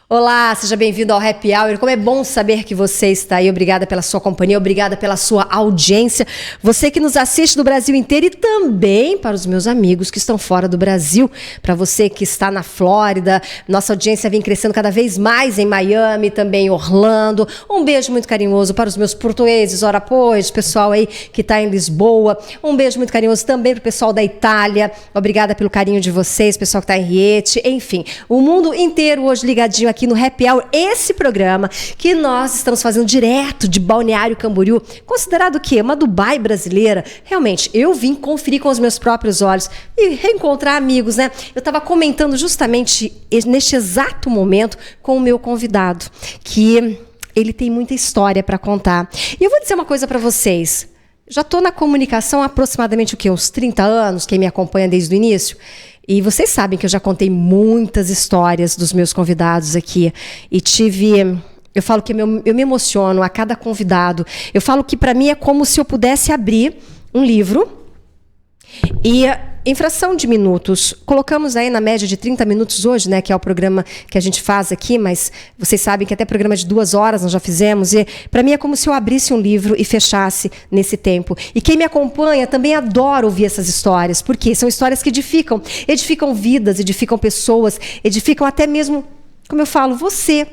Olá, seja bem-vindo ao Happy Hour. Como é bom saber que você está aí. Obrigada pela sua companhia, obrigada pela sua audiência. Você que nos assiste do Brasil inteiro e também para os meus amigos que estão fora do Brasil. Para você que está na Flórida, nossa audiência vem crescendo cada vez mais em Miami, também em Orlando. Um beijo muito carinhoso para os meus portugueses, ora pois, pessoal aí que está em Lisboa. Um beijo muito carinhoso também para o pessoal da Itália. Obrigada pelo carinho de vocês, pessoal que está em Riete. Enfim, o mundo inteiro hoje ligadinho aqui no Happy Hour, esse programa que nós estamos fazendo direto de Balneário Camboriú, considerado o quê? Uma Dubai brasileira. Realmente, eu vim conferir com os meus próprios olhos e reencontrar amigos, né? Eu estava comentando justamente neste exato momento com o meu convidado, que ele tem muita história para contar. E eu vou dizer uma coisa para vocês. Já estou na comunicação há aproximadamente o quê? Uns 30 anos, quem me acompanha desde o início. E vocês sabem que eu já contei muitas histórias dos meus convidados aqui. E eu falo que eu me emociono a cada convidado. Eu falo que para mim é como se eu pudesse abrir um livro e, em fração de minutos, colocamos aí na média de 30 minutos hoje, né, que é o programa que a gente faz aqui, mas vocês sabem que até programa de 2 horas nós já fizemos, e para mim é como se eu abrisse um livro e fechasse nesse tempo. E quem me acompanha também adora ouvir essas histórias, porque são histórias que edificam vidas, edificam pessoas, edificam até mesmo, como eu falo, você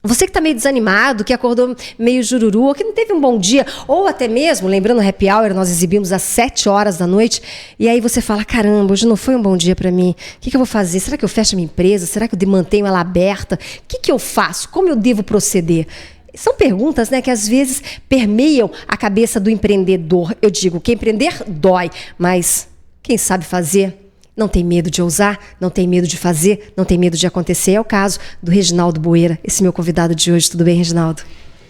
que está meio desanimado, que acordou meio jururu, ou que não teve um bom dia, ou até mesmo, lembrando o Happy Hour, nós exibimos às 7 horas da noite, e aí você fala, caramba, hoje não foi um bom dia para mim, o que eu vou fazer? Será que eu fecho a minha empresa? Será que eu mantenho ela aberta? O que eu faço? Como eu devo proceder? São perguntas, né, que às vezes permeiam a cabeça do empreendedor. Eu digo que empreender dói, mas quem sabe fazer não tem medo de ousar, não tem medo de fazer, não tem medo de acontecer. É o caso do Reginaldo Boeira, esse meu convidado de hoje. Tudo bem, Reginaldo?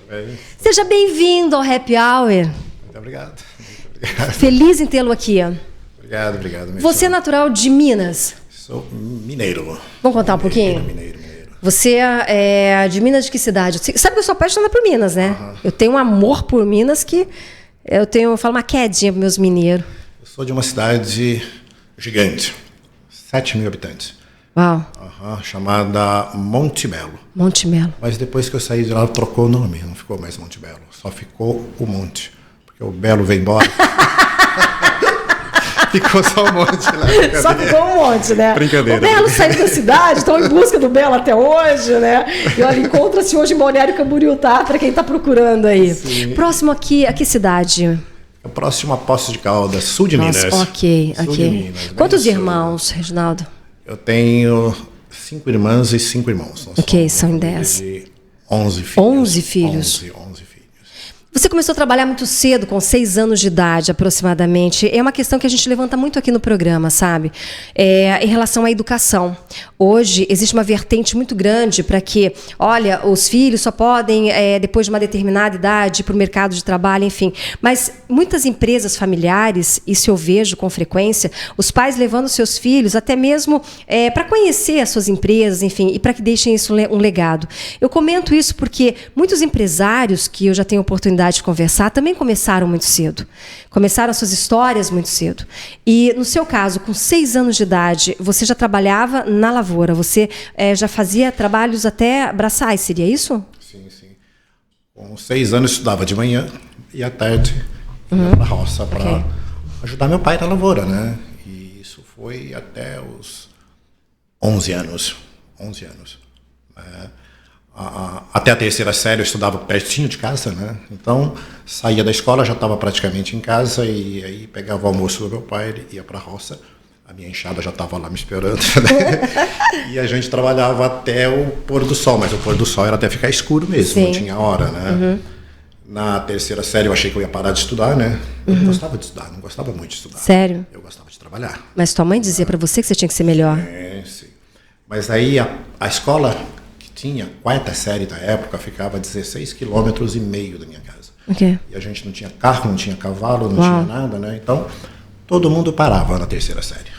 Tudo bem. Seja bem-vindo ao Happy Hour. Muito obrigado. Feliz em tê-lo aqui. Obrigado. Você é natural de Minas? Sou mineiro. Vamos contar um pouquinho? Mineiro. Você é de Minas, de que cidade? Sabe que eu sou apaixonada por Minas, né? Uhum. Eu tenho um amor por Minas que eu falo uma quedinha para meus mineiros. Eu sou de uma cidade gigante, 7.000 habitantes. Uau. Chamada Monte Belo. Monte Belo. Mas depois que eu saí de lá, trocou o nome, não ficou mais Monte Belo, só ficou o Monte, porque o Belo veio embora. Ficou só um monte lá. Só ficou um monte, né? Brincadeira. O Belo saiu da cidade, estão em busca do Belo até hoje, né? E olha, encontra-se hoje em Balneário Camboriú, tá? Para quem está procurando aí. Sim. Próximo aqui, a que cidade? É próximo a Poços de Caldas, sul de Nossa, Minas. Ok. De Minas, quantos irmãos, Reginaldo? Eu tenho 5 irmãs e 5 irmãos. Ok, são em 10. 11 filhos. 11 filhos. 11 filhos. Você começou a trabalhar muito cedo, com 6 anos de idade aproximadamente. É uma questão que a gente levanta muito aqui no programa, sabe? Em relação à educação. Hoje existe uma vertente muito grande para que, olha, os filhos só podem, depois de uma determinada idade, ir para o mercado de trabalho, enfim. Mas muitas empresas familiares, isso eu vejo com frequência, os pais levando seus filhos até mesmo para conhecer as suas empresas, enfim, e para que deixem isso um legado. Eu comento isso porque muitos empresários que eu já tenho oportunidade de conversar também começaram muito cedo. Começaram suas histórias muito cedo. E, no seu caso, com 6 anos de idade, você já trabalhava na lavoura, você já fazia trabalhos até braçais, seria isso? Sim. Com 6 anos eu estudava de manhã e à tarde ia para a roça para ajudar meu pai na lavoura, né? E isso foi até os 11 anos. Até a 3ª série eu estudava pertinho de casa, né? Então, saía da escola, já estava praticamente em casa e aí pegava o almoço do meu pai, ele ia para a roça, a minha enxada já estava lá me esperando, né? E a gente trabalhava até o pôr do sol, mas o pôr do sol era até ficar escuro mesmo, Sim. Não tinha hora, né? Na 3ª série eu achei que eu ia parar de estudar, né? Eu não gostava de estudar, não gostava muito de estudar. Sério? Eu gostava de trabalhar. Mas tua mãe dizia para você que você tinha que ser melhor. Sim. Mas aí a escola tinha, 4ª série da época, ficava a 16,5 quilômetros da minha casa. Okay. E a gente não tinha carro, não tinha cavalo, não tinha nada, né? Então, todo mundo parava na 3ª série.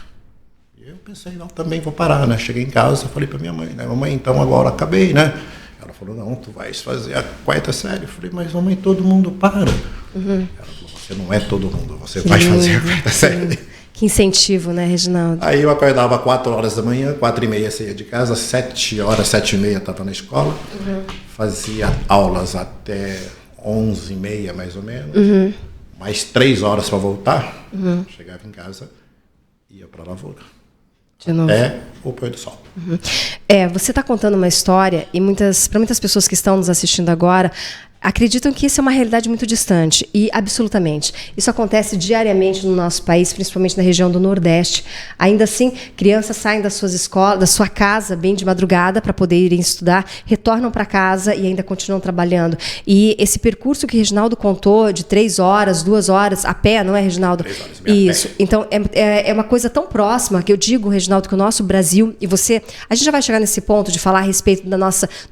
E eu pensei, não, também vou parar, né? Cheguei em casa, falei para minha mãe, né? Mamãe, então agora acabei, né? Ela falou, não, tu vais fazer a 4ª série. Eu falei, mas mamãe, todo mundo para. Ela falou, você não é todo mundo, você vai fazer a 4ª série. Que incentivo, né, Reginaldo? Aí eu acordava 4 horas da manhã, 4h30 saía de casa, 7 horas, 7h30 estava na escola, fazia aulas até 11h30 mais ou menos, mais 3 horas para voltar, chegava em casa, ia para a lavoura. De novo. Até o pôr do sol. Você está contando uma história e para muitas pessoas que estão nos assistindo agora, acreditam que isso é uma realidade muito distante, e absolutamente. Isso acontece diariamente no nosso país, principalmente na região do Nordeste. Ainda assim, crianças saem das suas escolas, da sua casa, bem de madrugada, para poder irem estudar, retornam para casa e ainda continuam trabalhando. E esse percurso que o Reginaldo contou, de 3 horas, 2 horas, a pé, não é, Reginaldo? 3 horas e meia. Isso. Então, é uma coisa tão próxima, que eu digo, Reginaldo, que o nosso Brasil, e você... A gente já vai chegar nesse ponto de falar a respeito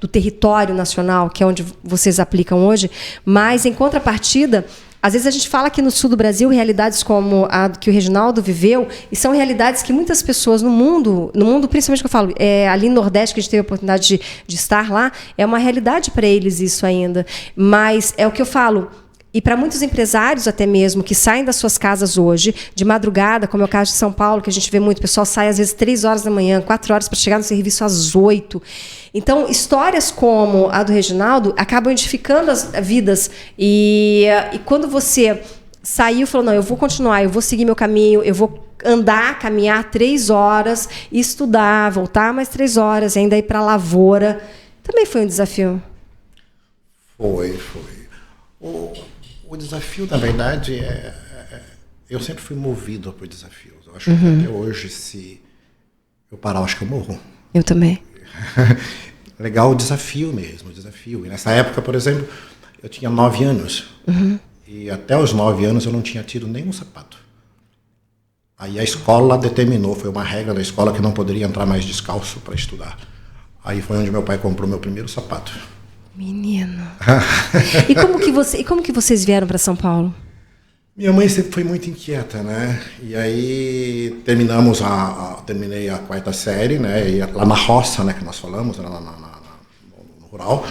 do território nacional, que é onde vocês aplicam hoje, mas em contrapartida, às vezes a gente fala aqui no sul do Brasil realidades como a que o Reginaldo viveu, e são realidades que muitas pessoas no mundo, principalmente que eu falo, ali no Nordeste, que a gente teve a oportunidade de estar lá, é uma realidade para eles isso ainda. Mas é o que eu falo. E para muitos empresários até mesmo, que saem das suas casas hoje, de madrugada, como é o caso de São Paulo, que a gente vê muito, o pessoal sai às vezes 3 horas da manhã, 4 horas para chegar no serviço às 8. Então, histórias como a do Reginaldo acabam edificando as vidas. E quando você saiu e falou, não, eu vou continuar, eu vou seguir meu caminho, eu vou caminhar 3 horas, estudar, voltar mais 3 horas, ainda ir para a lavoura, também foi um desafio? Foi. O desafio, na verdade, eu sempre fui movido por desafios. Eu acho que até hoje, se eu parar, eu acho que eu morro. Eu também. Legal o desafio mesmo, o desafio. E nessa época, por exemplo, eu tinha 9 anos. E até os 9 anos eu não tinha tido nenhum sapato. Aí a escola determinou, foi uma regra da escola que não poderia entrar mais descalço para estudar. Aí foi onde meu pai comprou meu primeiro sapato. Menino. E como que vocês vieram para São Paulo? Minha mãe sempre foi muito inquieta, né? E aí terminei a 4ª série, né? E lá na roça, né, que nós falamos, no rural,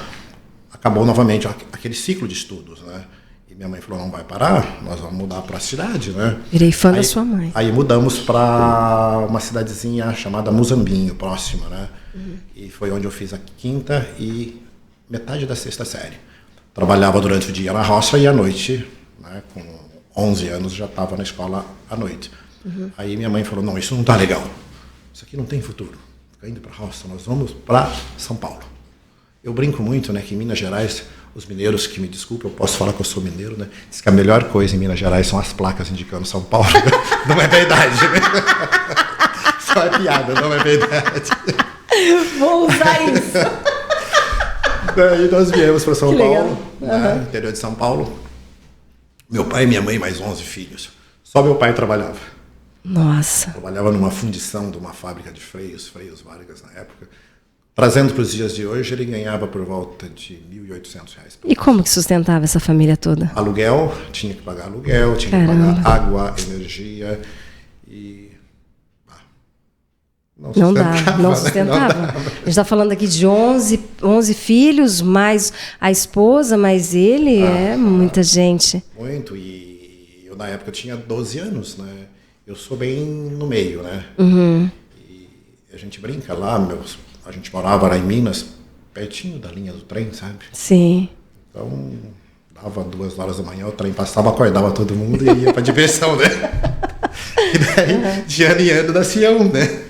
acabou novamente aquele ciclo de estudos, né? E minha mãe falou, não vai parar, nós vamos mudar para a cidade, né? Virei fã da sua mãe. Aí mudamos para uma cidadezinha chamada Muzambinho, próxima, né? E foi onde eu fiz a 5ª e metade da 6ª série. Trabalhava durante o dia na roça e à noite, né, com 11 anos, já estava na escola à noite. Aí minha mãe falou, não, isso não está legal. Isso aqui não tem futuro. Fica indo para a roça, nós vamos para São Paulo. Eu brinco muito, né, que em Minas Gerais, os mineiros, que me desculpem, eu posso falar que eu sou mineiro, né, diz que a melhor coisa em Minas Gerais são as placas indicando São Paulo. Não é verdade, né? Só é piada, não é verdade. Vou usar isso. Daí nós viemos para São Paulo, né, interior de São Paulo. Meu pai e minha mãe, mais 11 filhos. Só meu pai trabalhava. Nossa. Trabalhava numa fundição de uma fábrica de freios Vargas na época. Trazendo para os dias de hoje, ele ganhava por volta de R$ 1.800. E como que sustentava essa família toda? Aluguel, tinha que pagar aluguel, tinha que pagar água, energia e... Não sustentava. A gente está falando aqui de 11 filhos, mais a esposa, mais ele, muita gente. Muito, e eu na época tinha 12 anos, né? Eu sou bem no meio, né? E a gente brinca lá, a gente morava lá em Minas, pertinho da linha do trem, sabe? Sim. Então, dava 2 horas da manhã, o trem passava, acordava todo mundo e ia pra diversão, né? E daí, de ano em ano, nascia um, né?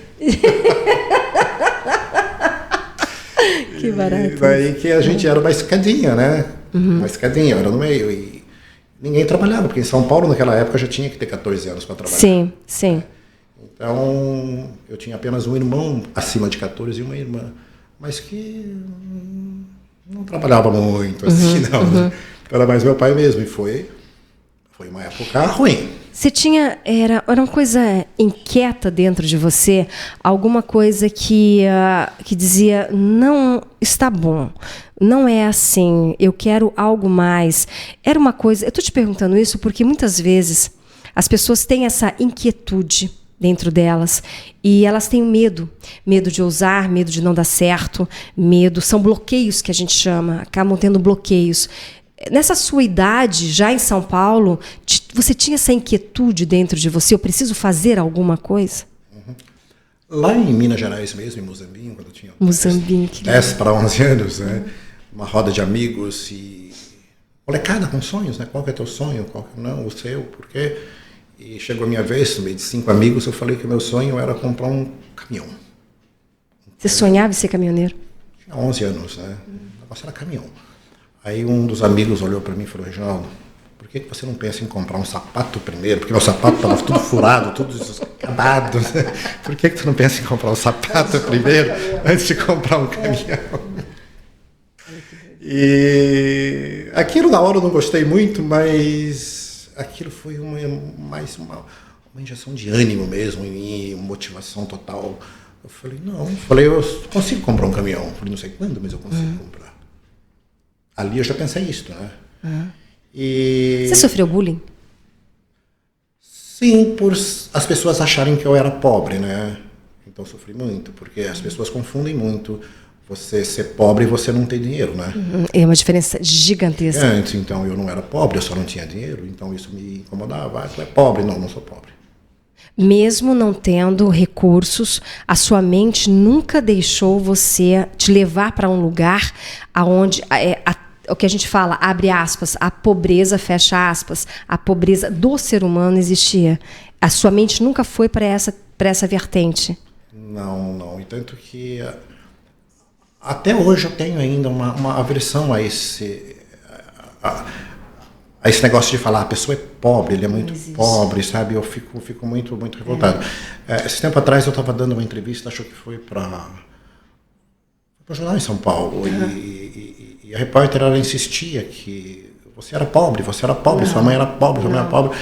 Que barato. E daí que a gente era uma escadinha, né? Uma escadinha, era no meio. E ninguém trabalhava, porque em São Paulo naquela época já tinha que ter 14 anos para trabalhar. Sim. Então, eu tinha apenas um irmão acima de 14 e uma irmã, mas que não trabalhava muito, assim, não. Né? Era mais meu pai mesmo, e foi uma época ruim. Você tinha, era uma coisa inquieta dentro de você, alguma coisa que dizia, não está bom, não é assim, eu quero algo mais. Era uma coisa, eu estou te perguntando isso porque muitas vezes as pessoas têm essa inquietude dentro delas, e elas têm medo de ousar, medo de não dar certo, são bloqueios que a gente chama, acabam tendo bloqueios. Nessa sua idade, já em São Paulo, você tinha essa inquietude dentro de você, eu preciso fazer alguma coisa? Lá em Minas Gerais mesmo, em Muzambinho, quando eu tinha 10 para 11 anos, né? Uma roda de amigos e molecada com sonhos, né? Qual que é teu sonho, qual que não, o seu, por quê? E chegou a minha vez, no meio de 5 amigos, eu falei que o meu sonho era comprar um caminhão. Você sonhava em ser caminhoneiro? Tinha 11 anos, né? O negócio era caminhão. Aí um dos amigos olhou para mim e falou, Reginaldo, por que você não pensa em comprar um sapato primeiro? Porque meu sapato estava tudo furado, tudo acabado. Por que tu não pensa em comprar um sapato primeiro antes de comprar um caminhão? E aquilo na hora eu não gostei muito, mas aquilo foi mais uma injeção de ânimo mesmo em mim, motivação total. Eu falei, eu consigo comprar um caminhão. Eu falei, não sei quando, mas eu consigo comprar. Ali eu já pensei isso, né? E... Você sofreu bullying? Sim, por as pessoas acharem que eu era pobre, né? Então eu sofri muito, porque as pessoas confundem muito você ser pobre e você não ter dinheiro, né? É uma diferença gigantesca. Antes, então, eu não era pobre, eu só não tinha dinheiro, então isso me incomodava. Ah, tu é pobre? Não, não sou pobre. Mesmo não tendo recursos, a sua mente nunca deixou você te levar para um lugar onde o que a gente fala, abre aspas, a pobreza, fecha aspas, a pobreza do ser humano existia. A sua mente nunca foi para essa vertente. Não. E tanto que até hoje eu tenho ainda uma aversão a esse negócio de falar a pessoa é pobre, ele é muito pobre, sabe? Eu fico muito revoltado. Esse tempo atrás eu estava dando uma entrevista, acho que foi para o jornal em São Paulo, e a repórter ela insistia que você era pobre, sua mãe era pobre, sua mãe era pobre.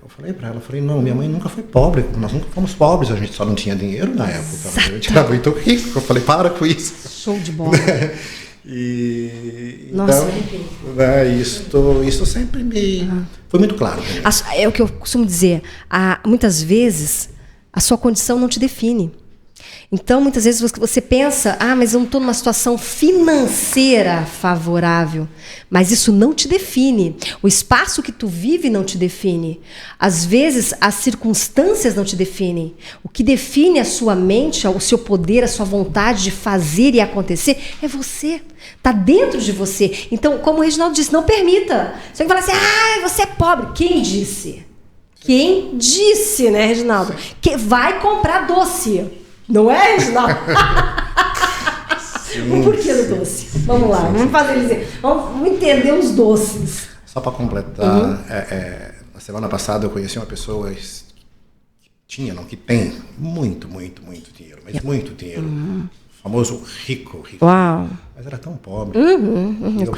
Eu falei para ela, não, minha mãe nunca foi pobre, nós nunca fomos pobres, a gente só não tinha dinheiro na época, a gente era muito rico. Eu falei, para com isso. Show de bola. Nossa, então, isso sempre foi muito claro. É o que eu costumo dizer, muitas vezes a sua condição não te define. Então, muitas vezes você pensa, mas eu não estou numa situação financeira favorável. Mas isso não te define. O espaço que tu vive não te define. Às vezes, as circunstâncias não te definem. O que define a sua mente, o seu poder, a sua vontade de fazer e acontecer, é você. Está dentro de você. Então, como o Reginaldo disse, não permita. Você vai falar assim, você é pobre. Quem disse? Quem disse, né, Reginaldo? Que vai comprar doce. Não é, Reginaldo? O porquê do doce? Vamos lá, vamos fazer dizer. Vamos entender os doces. Só para completar, na semana passada eu conheci uma pessoa que tem muito dinheiro, mas muito dinheiro. O famoso rico. Uau. Mas era tão pobre. Eu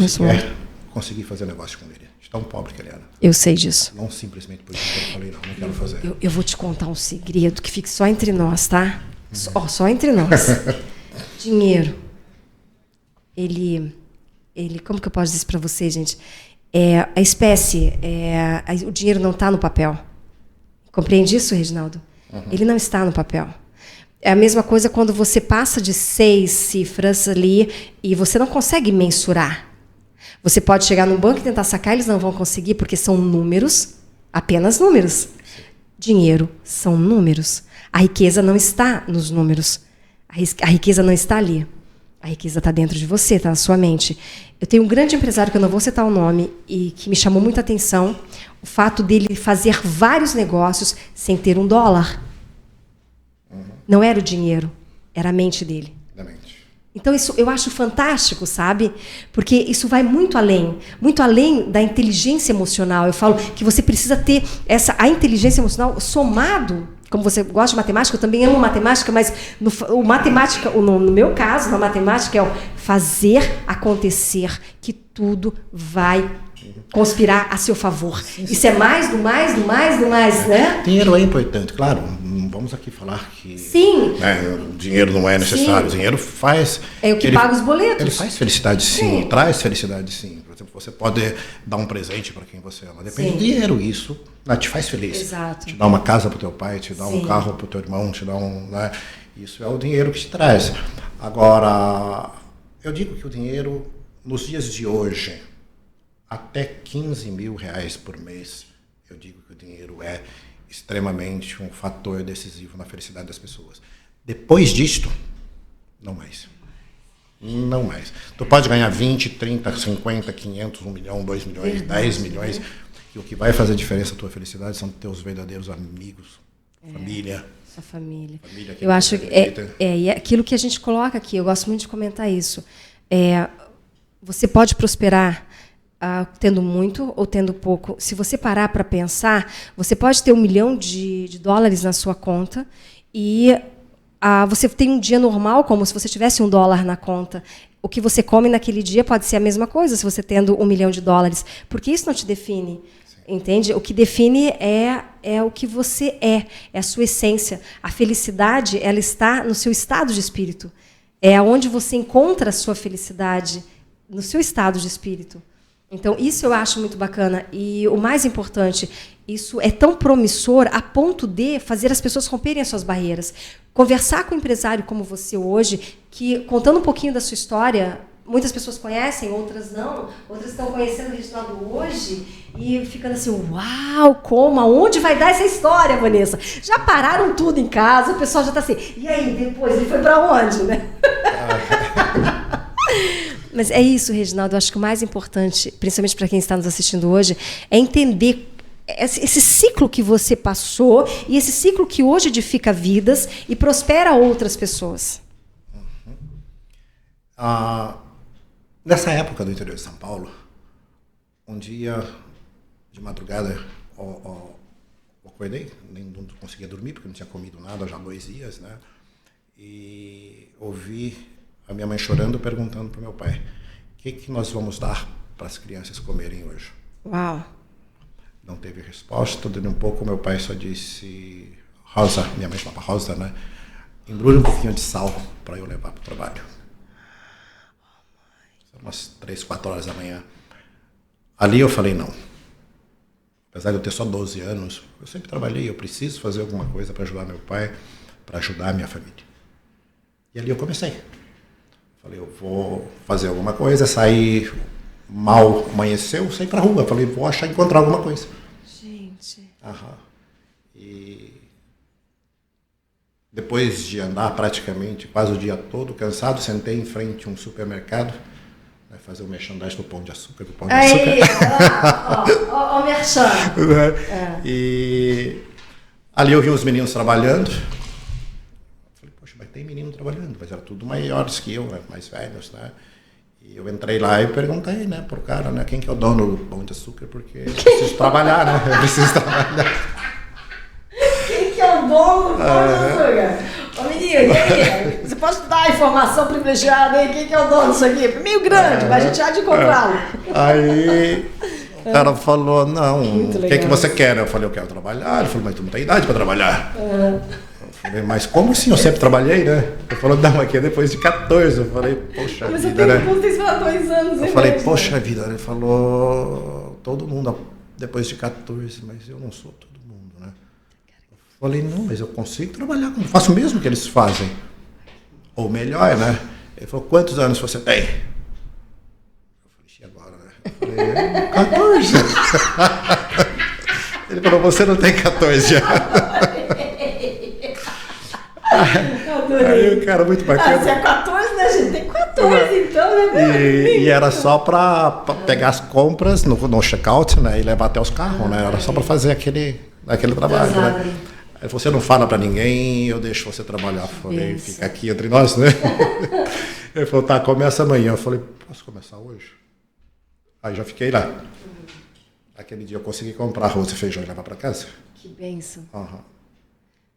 consegui fazer negócio com ele. De tão pobre que ele era. Eu sei disso. Não simplesmente por isso que eu falei, não quero fazer. Eu vou te contar um segredo que fique só entre nós, tá? Só entre nós. Dinheiro. Ele, como que eu posso dizer isso para você, gente? A espécie, o dinheiro não está no papel. Compreende isso, Reginaldo? Ele não está no papel. É a mesma coisa quando você passa de 6 cifras ali e você não consegue mensurar. Você pode chegar no banco e tentar sacar, eles não vão conseguir porque são números, apenas números. Dinheiro são números. A riqueza não está nos números. A riqueza não está ali. A riqueza está dentro de você, está na sua mente. Eu tenho um grande empresário, que eu não vou citar o nome, e que me chamou muita atenção, o fato dele fazer vários negócios sem ter $1. Não era o dinheiro, era a mente dele. Da mente. Então isso eu acho fantástico, sabe? Porque isso vai muito além da inteligência emocional. Eu falo que você precisa ter a inteligência emocional somado. Como você gosta de matemática, eu também amo matemática, mas no meu caso, na matemática, é o fazer acontecer, que tudo vai conspirar a seu favor. Isso é mais do mais, né? Dinheiro é importante, claro. Não vamos aqui falar que o dinheiro não é necessário. O dinheiro faz... É o que paga os boletos. Ele faz felicidade, sim. Traz felicidade, sim. Por exemplo, você pode dar um presente para quem você ama. Depende do Sim. dinheiro, isso, né, te faz feliz. Exato. Te dá uma casa para o teu pai, te dá Sim. um carro para o teu irmão, te dá né, isso é o dinheiro que te traz. Agora, eu digo que o dinheiro, nos dias de hoje, até 15 mil reais por mês, eu digo que o dinheiro é extremamente um fator decisivo na felicidade das pessoas. Depois disto, não mais. Não mais. Tu pode ganhar 20, 30, 50, 500, 1 milhão, 2 milhões, 10 milhões. E o que vai fazer diferença na tua felicidade são teus verdadeiros amigos, família. Sua família. Que Eu acho que é aquilo que a gente coloca aqui, eu gosto muito de comentar isso. Você pode prosperar tendo muito ou tendo pouco. Se você parar para pensar, você pode ter $1 milhão de dólares na sua conta e você tem um dia normal, como se você tivesse $1 na conta. O que você come naquele dia pode ser a mesma coisa se você tendo $1 milhão, porque isso não te define. Entende? O que define é o que você é a sua essência. A felicidade, ela está no seu estado de espírito. É onde você encontra a sua felicidade, no seu estado de espírito. Então, isso eu acho muito bacana. E o mais importante, isso é tão promissor a ponto de fazer as pessoas romperem as suas barreiras. Conversar com um empresário como você hoje, que, contando um pouquinho da sua história, muitas pessoas conhecem, outras não. Outras estão conhecendo o Reginaldo hoje e ficando assim, uau, como? Aonde vai dar essa história, Vanessa? Já pararam tudo em casa, o pessoal já está assim, e aí, depois, ele foi para onde, né? Mas é isso, Reginaldo, eu acho que o mais importante, principalmente para quem está nos assistindo hoje, é entender esse ciclo que você passou e esse ciclo que hoje edifica vidas e prospera outras pessoas. Nessa época do interior de São Paulo, um dia de madrugada eu acordei, nem não conseguia dormir porque não tinha comido nada já há 2 dias, né? E ouvi a minha mãe chorando, perguntando para o meu pai, o que nós vamos dar para as crianças comerem hoje? Uau! Não teve resposta, dentro um pouco meu pai só disse, Rosa, minha mãe chamava Rosa, né? Embrulha um pouquinho de sal para eu levar para o trabalho. Umas 3, 4 horas da manhã. Ali eu falei, não. Apesar de eu ter só 12 anos, eu sempre trabalhei, eu preciso fazer alguma coisa para ajudar meu pai, para ajudar a minha família. E ali eu comecei. Falei, eu vou fazer alguma coisa, sair mal, amanheceu, saí pra rua. Falei, vou encontrar alguma coisa. Gente. E depois de andar praticamente quase o dia todo, cansado, sentei em frente a um supermercado, fazer o merchandising do Pão de Açúcar. Do Pão de Açúcar. Ó, merchan. E ali eu vi os meninos trabalhando. Falei, poxa, mas tem menino trabalhando, mas era tudo maiores que eu, né, mais velhos, né? E eu entrei lá e perguntei, né, pro cara, né, quem que é o dono do Pão de Açúcar, porque eu preciso trabalhar, né? Eu preciso trabalhar. Quem que é o dono do Pão de Açúcar? Ô, menino, e aí? Você pode dar a informação privilegiada aí? Quem que é o dono disso aqui? Meio grande, mas a gente há de encontrá-lo. Aí o cara falou, não, o que você quer? Eu falei, eu quero trabalhar. Ele falou, mas tu não tem idade para trabalhar. Eu falei, mas como assim? Eu sempre trabalhei, né? Ele falou, não, aqui é depois de 14. Eu falei, poxa mas vida, né? Mas você tem 2 anos. Eu falei, poxa vida. Ele falou, todo mundo depois de 14, mas eu não sou todo mundo, né? Eu falei, não, mas eu consigo trabalhar, como faço mesmo que eles fazem. Ou melhor, né? Ele falou, quantos anos você tem? Eu falei, e agora, né? Eu falei, 14. Ele falou, você não tem 14 anos. Aí o cara, muito bacana. Você é 14, né, gente? Tem 14, então, né? E era só para pegar as compras no check-out, né? E levar até os carros, né? Era só para fazer aquele trabalho, né? Aí você não fala para ninguém, eu deixo você trabalhar. Eu falei, fica aqui entre nós, né? Ele falou, tá, começa amanhã. Eu falei, posso começar hoje? Aí já fiquei lá. Aquele dia eu consegui comprar arroz e feijão e levar para casa. Que bênção. Uhum.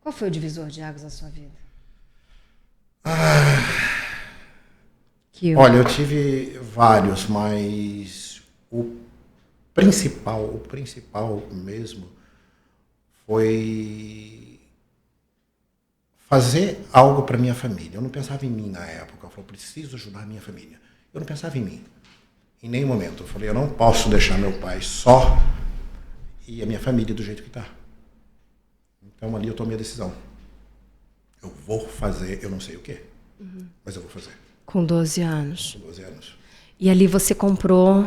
Qual foi o divisor de águas da sua vida? Olha, eu tive vários, mas o principal mesmo foi fazer algo para minha família. Eu não pensava em mim na época. Eu falei, preciso ajudar a minha família. Eu não pensava em mim. Em nenhum momento. Eu falei, eu não posso deixar meu pai só e a minha família do jeito que está. Então ali eu tomei a decisão. Eu vou fazer, eu não sei o quê, mas eu vou fazer. Com 12 anos. Com 12 anos. E ali você comprou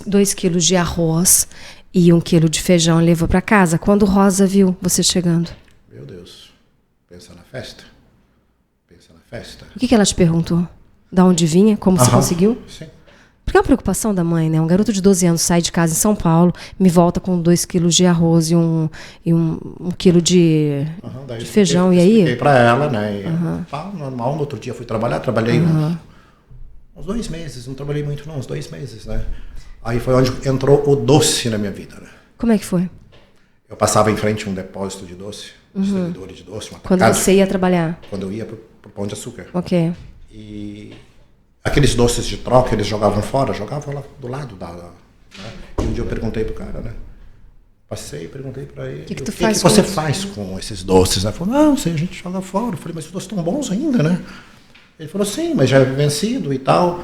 2 quilos de arroz e 1 quilo de feijão e levou para casa. Quando Rosa viu você chegando? Meu Deus, pensa na festa. Pensa na festa. O que ela te perguntou? Da onde vinha? Como você conseguiu? Sim. Porque é uma preocupação da mãe, né? Um garoto de 12 anos sai de casa em São Paulo, me volta com 2 quilos de arroz e um quilo de feijão. E aí? Expliquei pra ela, né? Normal, no outro dia fui trabalhar, trabalhei uns 2 meses, não trabalhei muito não, uns 2 meses, né? Aí foi onde entrou o doce na minha vida, né? Como é que foi? Eu passava em frente a um depósito de doce, distribuidor de doce, um Quando você ia trabalhar? Quando eu ia pro Pão de Açúcar. Ok. E aqueles doces de troca, eles jogavam fora, jogavam lá do lado da... Né? E um dia eu perguntei pro cara, né? Passei e perguntei pra ele, o que você faz com esses doces? Ele falou, não, sei, a gente joga fora. Eu falei, mas os doces estão bons ainda, né? Ele falou, sim, mas já é vencido e tal.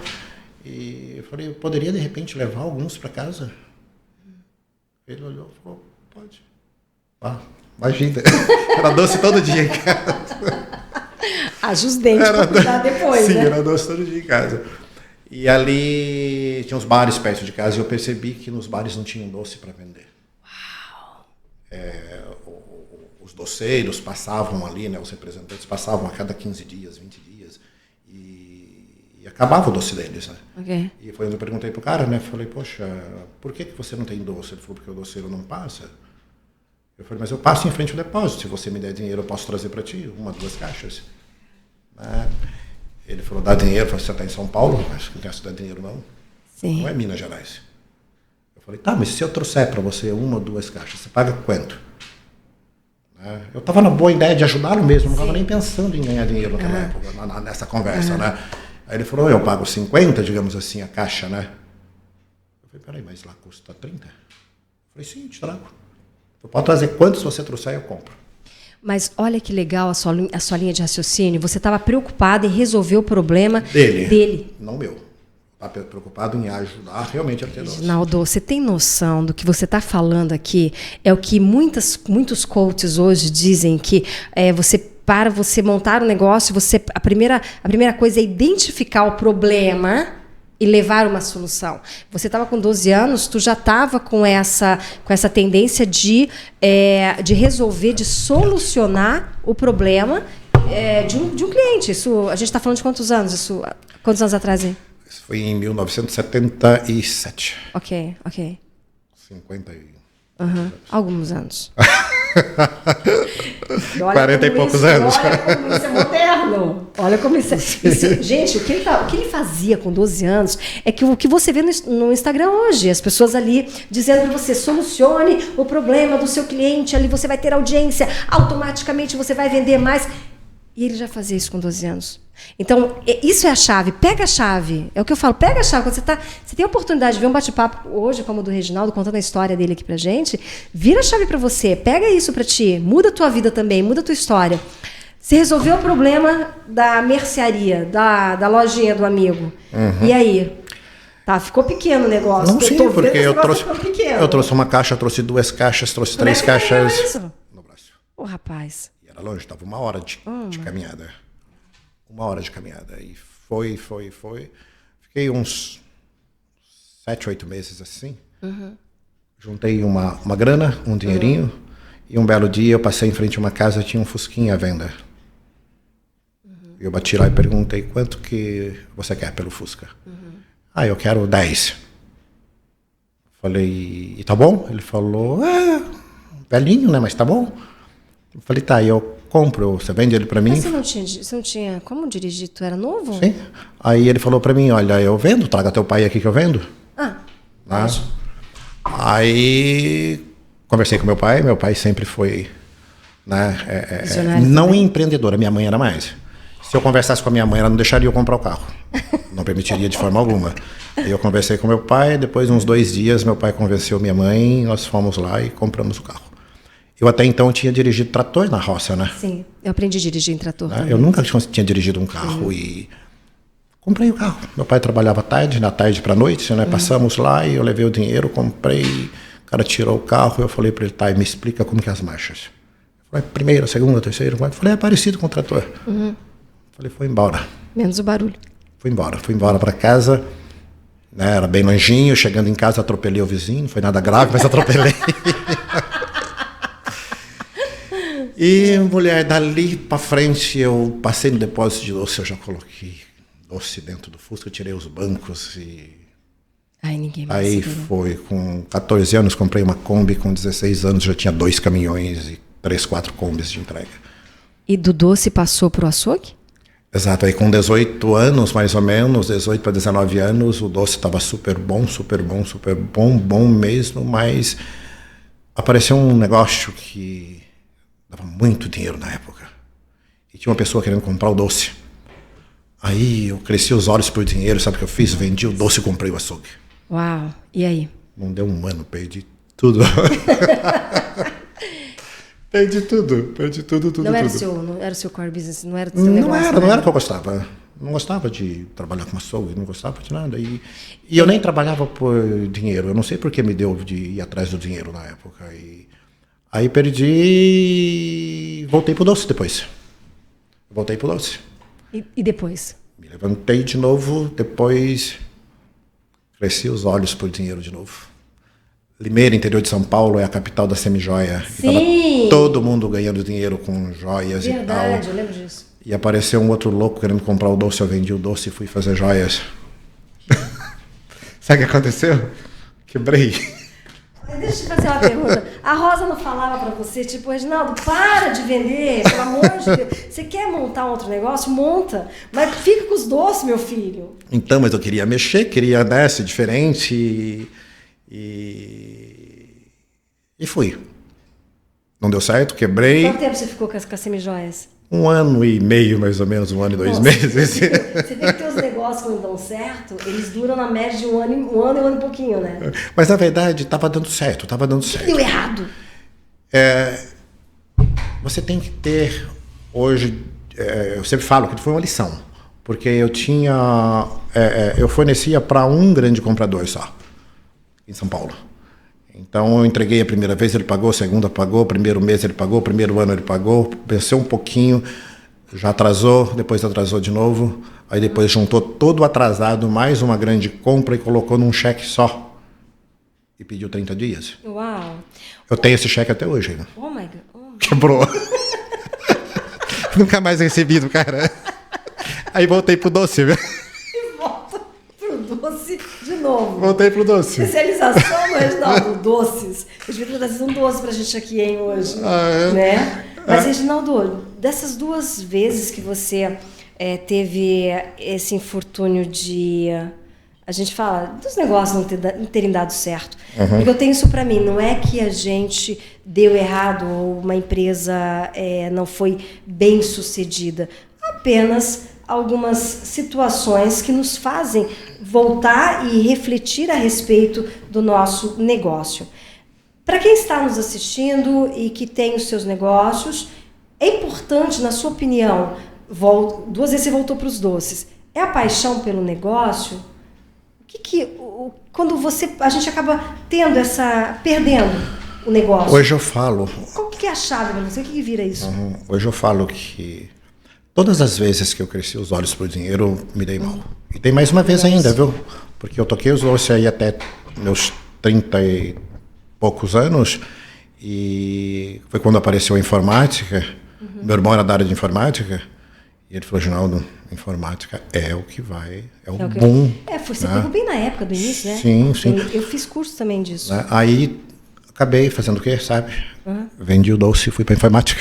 E eu falei, eu poderia de repente levar alguns para casa? Ele olhou e falou, pode. Imagina, era doce todo dia em casa. Haja os dentes para cuidar depois, sim, né? Era doce todo dia em casa. E ali tinha uns bares perto de casa e eu percebi que nos bares não tinham doce para vender. Uau! Os doceiros passavam ali, né? Os representantes passavam a cada 15 dias, 20 dias. E acabava o doce deles, né? Okay. E foi onde eu perguntei pro cara, né? Falei, poxa, por que você não tem doce? Ele falou, porque o doceiro não passa. Eu falei, mas eu passo em frente ao depósito. Se você me der dinheiro, eu posso trazer para ti 1, 2 caixas. Ele falou, dá dinheiro. Eu falei, você está em São Paulo? Acho que não tem essa dinheiro, não. Sim. Não é Minas Gerais. Eu falei, tá, mas se eu trouxer para você 1 ou 2 caixas, você paga quanto? Eu estava na boa ideia de ajudá-lo mesmo, não estava nem pensando em ganhar dinheiro naquela época, nessa conversa, né? Aí ele falou, eu pago 50, digamos assim, a caixa, né? Eu falei, peraí, mas lá custa 30? Eu falei, sim, te trago. Eu posso trazer quantos você trouxer, eu compro. Mas olha que legal a sua linha de raciocínio. Você estava preocupado em resolver o problema dele. Não meu. Estava preocupado em ajudar realmente a ter doce. Reginaldo, você tem noção do que você está falando aqui? É o que muitos coaches hoje dizem, que para você montar um negócio, a primeira coisa é identificar o problema e levar uma solução. Você estava com 12 anos, tu já estava com essa tendência de resolver, de solucionar o problema de um cliente. Isso, a gente está falando de quantos anos? Quantos anos atrás? Hein? Isso foi em 1977. Ok. 50 e... Alguns anos. 40 e poucos anos. Olha como isso é moderno. Olha como isso é. Gente, o que ele fazia com 12 anos é que o que você vê no Instagram hoje, as pessoas ali dizendo para você, solucione o problema do seu cliente, ali você vai ter audiência, automaticamente você vai vender mais. E ele já fazia isso com 12 anos. Então, isso é a chave. Pega a chave. É o que eu falo. Pega a chave. Quando você tem a oportunidade de ver um bate-papo hoje, como o do Reginaldo, contando a história dele aqui pra gente, vira a chave pra você. Pega isso pra ti. Muda a tua vida também. Muda a tua história. Você resolveu o problema da mercearia, da lojinha do amigo. E aí? Ficou pequeno o negócio. Não, sim, porque eu trouxe uma caixa, trouxe 2 caixas, trouxe 3 caixas. No braço. Ô, rapaz. E era longe, estava 1 hora de caminhada. 1 hora de caminhada. E foi. Fiquei uns 7, 8 meses assim. Juntei uma grana, um dinheirinho. E um belo dia eu passei em frente a uma casa, tinha um Fusquinha à venda. Eu bati lá e perguntei, quanto que você quer pelo Fusca? Eu quero 10. Falei, e tá bom? Ele falou, velhinho, né? Mas tá bom. Eu falei, tá, eu compro, você vende ele pra mim? Mas você não tinha como dirigir? Tu era novo? Sim. Aí ele falou pra mim, olha, eu vendo, traga teu pai aqui que eu vendo. Aí conversei com meu pai sempre foi, né, não empreendedora, minha mãe era mais. Se eu conversasse com a minha mãe, ela não deixaria eu comprar o carro. Não permitiria de forma alguma. Aí eu conversei com meu pai, depois de uns 2 dias, meu pai convenceu minha mãe, nós fomos lá e compramos o carro. Eu até então tinha dirigido trator na roça, né? Sim, eu aprendi a dirigir em trator também. Eu nunca tinha dirigido um carro e Comprei o carro. Meu pai trabalhava tarde, na tarde para noite, né? Passamos lá e eu levei o dinheiro, comprei. O cara tirou o carro, eu falei para ele, tá, me explica como que é as marchas. Falei, primeira, segunda, terceira, quarta. Falei, é parecido com o trator. Falei, foi embora. Menos o barulho. Fui embora para casa, né, era bem longinho, chegando em casa atropelei o vizinho, não foi nada grave, mas atropelei. E, mulher, dali para frente, eu passei no depósito de doce, eu já coloquei doce dentro do Fusca, eu tirei os bancos e... Ai, ninguém mais Aí segurou. foi, com 14 anos, comprei uma Kombi, com 16 anos já tinha 2 caminhões e 3, 4 Kombis de entrega. E do doce passou pro açougue? Exato, aí com 18 anos, mais ou menos, 18 para 19 anos, o doce estava super bom, bom mesmo, mas apareceu um negócio que dava muito dinheiro na época. E tinha uma pessoa querendo comprar o doce. Aí eu cresci os olhos por dinheiro, sabe o que eu fiz? Vendi o doce e comprei o açougue. Uau, e aí? Não deu um ano, perdi tudo. Perdi tudo. Não era o seu core business, não era o seu negócio? Não era o que eu gostava. Não gostava de trabalhar com açougue, não gostava de nada. E eu nem trabalhava por dinheiro. Eu não sei por que me deu de ir atrás do dinheiro na época. E aí perdi e voltei pro doce depois. E depois? Me levantei de novo, depois cresci os olhos por dinheiro de novo. Limeira, interior de São Paulo, é a capital da semijoia. Sim! Todo mundo ganhando dinheiro com joias e tal. Verdade, eu lembro disso. E apareceu um outro louco querendo comprar o doce, eu vendi o doce e fui fazer joias. Sabe o que aconteceu? Quebrei. Deixa eu te fazer uma pergunta. A Rosa não falava pra você, tipo, Reginaldo, para de vender, pelo amor de Deus. Você quer montar um outro negócio? Monta. Mas fica com os doces, meu filho. Então, mas eu queria mexer, queria ser diferente e fui. Não deu certo, quebrei. Quanto tempo você ficou com as semijoias? 1 ano e meio, mais ou menos, 1 ano e 2 meses. Você tem que ter os negócios que não dão certo, eles duram na média de um ano e um pouquinho, né? Mas na verdade estava dando certo. O que deu errado? Você tem que ter, hoje, eu sempre falo que foi uma lição, porque eu fornecia para um grande comprador só, em São Paulo. Então eu entreguei a primeira vez, ele pagou, a segunda pagou, primeiro mês ele pagou, primeiro ano ele pagou, pensou um pouquinho, já atrasou, depois atrasou de novo, aí depois juntou todo atrasado, mais uma grande compra e colocou num cheque só. E pediu 30 dias. Uau. Eu tenho esse cheque até hoje ainda. Oh my God. Quebrou. Nunca mais recebi do cara. Aí voltei pro doce, viu? E volta pro doce de novo. Voltei pro doce. Especialização, Reginaldo, doces. Eu devia ter trazido um doce pra gente aqui, hein, hoje. Né? Mas, Reginaldo, dessas 2 vezes que você teve esse infortúnio de... A gente fala dos negócios não terem dado certo. Porque eu tenho isso pra mim. Não é que a gente deu errado ou uma empresa não foi bem sucedida. Apenas algumas situações que nos fazem voltar e refletir a respeito do nosso negócio. Para quem está nos assistindo e que tem os seus negócios, é importante, na sua opinião, 2 vezes você voltou para os doces, é a paixão pelo negócio? Quando a gente acaba perdendo o negócio? Hoje eu falo... Qual que é a chave para você? O que vira isso? Hoje eu falo que todas as vezes que eu cresci os olhos pro dinheiro, me dei mal. E tem mais uma vez ainda, viu? Porque eu toquei os doces aí até meus 30 e poucos anos, e foi quando apareceu a informática. Meu irmão era da área de informática, e ele falou, Reginaldo, informática é o que vai, é o boom. Você pegou bem na época do início, né? Sim. Eu fiz curso também disso. Aí acabei fazendo o quê, sabe? Vendi o doce e fui para informática.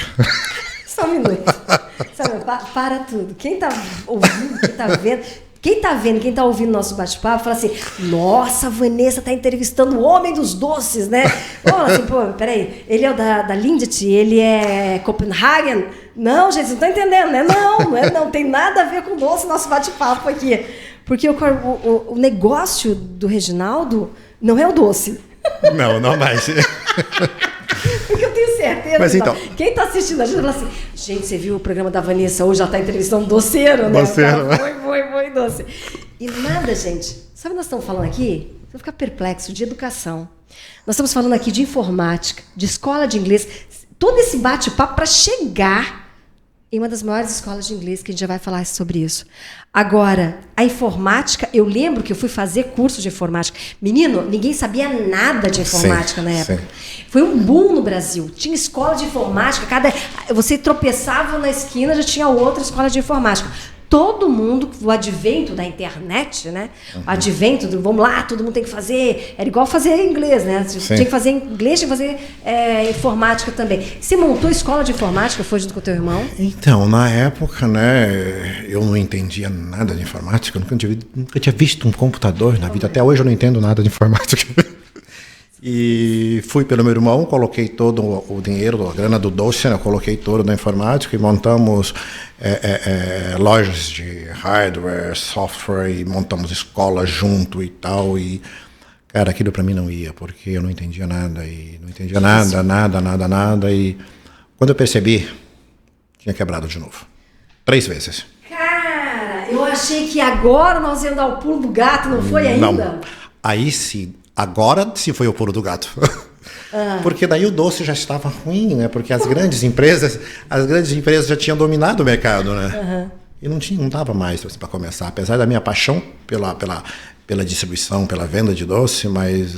Só um minuto. Sabe, para tudo. Quem tá ouvindo, quem tá vendo, quem tá ouvindo nosso bate-papo, fala assim, nossa, a Vanessa tá entrevistando o homem dos doces, né? Fala assim, pô, peraí, ele é o da Lindt, ele é Copenhagen? Não, gente, vocês não estão entendendo, né? Não tem nada a ver com doce nosso bate-papo aqui. Porque o negócio do Reginaldo não é o doce. Não mais. Porque eu tenho certeza. Mas então, quem está assistindo a gente fala assim, gente, você viu o programa da Vanessa hoje? Ela está entrevistando um doceiro, né? Doceiro, né? Foi. e doce. E nada, gente. Sabe o que nós estamos falando aqui? Você vai ficar perplexo, de educação. Nós estamos falando aqui de informática, de escola de inglês. Todo esse bate-papo para chegar em uma das maiores escolas de inglês, que a gente já vai falar sobre isso. Agora, a informática, eu lembro que eu fui fazer curso de informática. Menino, ninguém sabia nada de informática na época. Sim. Foi um boom no Brasil. Tinha escola de informática, você tropeçava na esquina, já tinha outra escola de informática. Todo mundo, o advento da internet, né? O advento do vamos lá, todo mundo tem que fazer. Era igual fazer inglês, né? Tinha que fazer inglês, tinha que fazer informática também. Você montou escola de informática, foi junto com o teu irmão? Então, na época, né, eu não entendia nada de informática, nunca tinha visto um computador na vida. Até hoje eu não entendo nada de informática. E fui pelo meu irmão, coloquei todo o dinheiro, a grana do doce, né? Eu coloquei todo na informática e montamos lojas de hardware, software, e montamos escola junto e tal. E, cara, aquilo para mim não ia, porque eu não entendia nada. E não entendia nada. E quando eu percebi, tinha quebrado de novo. 3 vezes. Cara, eu achei que agora nós íamos dar o pulo do gato, não foi ainda? Não. Aí sim. Agora sim foi o pulo do gato. Porque daí o doce já estava ruim, né? Porque as grandes empresas já tinham dominado o mercado, né? E não dava mais assim, para começar. Apesar da minha paixão pela distribuição, pela venda de doce, mas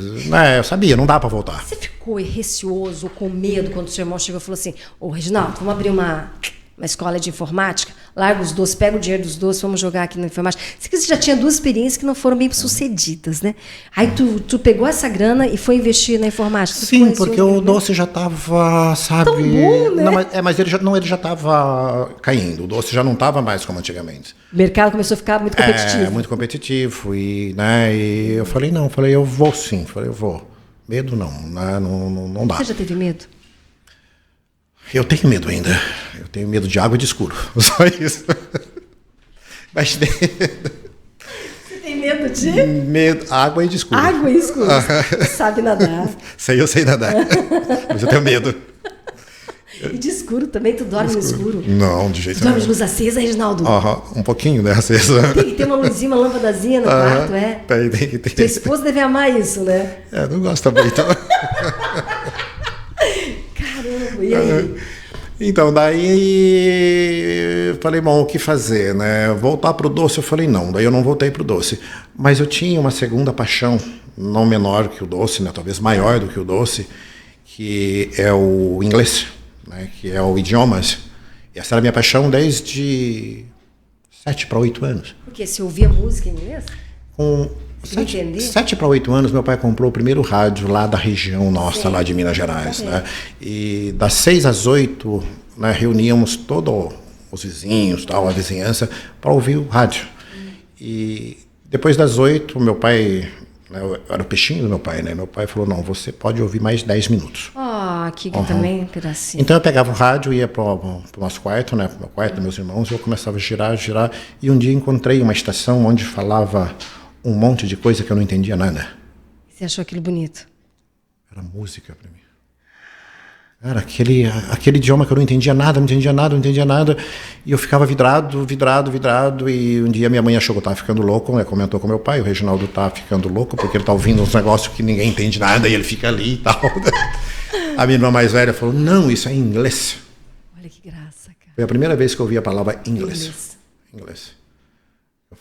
eu sabia, não dá para voltar. Você ficou receoso, com medo, quando o seu irmão chegou e falou assim: ô Reginaldo, vamos abrir uma escola de informática, larga os doces, pega o dinheiro dos doces, vamos jogar aqui na informática. Você já tinha 2 experiências que não foram bem sucedidas, né? Aí tu pegou essa grana e foi investir na informática. Sim, porque o doce já estava, sabe... Tão bom, né? Não, mas ele já estava caindo. O doce já não estava mais como antigamente. O mercado começou a ficar muito competitivo. Muito competitivo. E eu falei, eu vou sim. Eu vou. Medo não, né? Não dá. Você já teve medo? Eu tenho medo ainda. Eu tenho medo de água e de escuro. Só isso. Mas você tem medo de? Água e de escuro. Água e escuro. Sabe nadar. Eu sei nadar. Mas eu tenho medo. E de escuro também? Tu dorme no escuro? Não, de jeito nenhum. Tu dorme de luz acesa, Reginaldo? Um pouquinho, né? Acesa. Tem que ter uma luzinha, uma lâmpadazinha no quarto, Tem que ter. Tua esposa deve amar isso, né? Não gosta muito. Caramba, e aí? Então, daí falei, bom, o que fazer, né? Voltar pro doce, eu falei, não, daí eu não voltei pro doce. Mas eu tinha uma segunda paixão, não menor que o doce, né? Talvez maior do que o doce, que é o inglês, né? Que é o idiomas. E essa era a minha paixão desde 7 para 8 anos. Porque você ouvia música em inglês? Com 7 para 8 anos, meu pai comprou o primeiro rádio lá da região nossa, lá de Minas Gerais. Né? E das 6 às 8, né, reuníamos todos os vizinhos, tal, a vizinhança, para ouvir o rádio. E depois das 8, meu pai, né, eu era o peixinho do meu pai, né? Meu pai falou, não, você pode ouvir mais 10 minutos. Aqui também um pedacinho. Então eu pegava o rádio, ia para o nosso quarto, né, pro meu quarto, dos meus irmãos, e eu começava a girar, e um dia encontrei uma estação onde falava um monte de coisa que eu não entendia nada. Você achou aquilo bonito? Era música para mim. Era aquele idioma que eu não entendia nada, e eu ficava vidrado, e um dia minha mãe achou que eu estava ficando louco, né, comentou com meu pai, o Reginaldo tá ficando louco, porque ele tá ouvindo uns negócios que ninguém entende nada, e ele fica ali e tal. A minha irmã mais velha falou, não, isso é inglês. Olha que graça, cara. Foi a primeira vez que eu ouvi a palavra inglês. Eu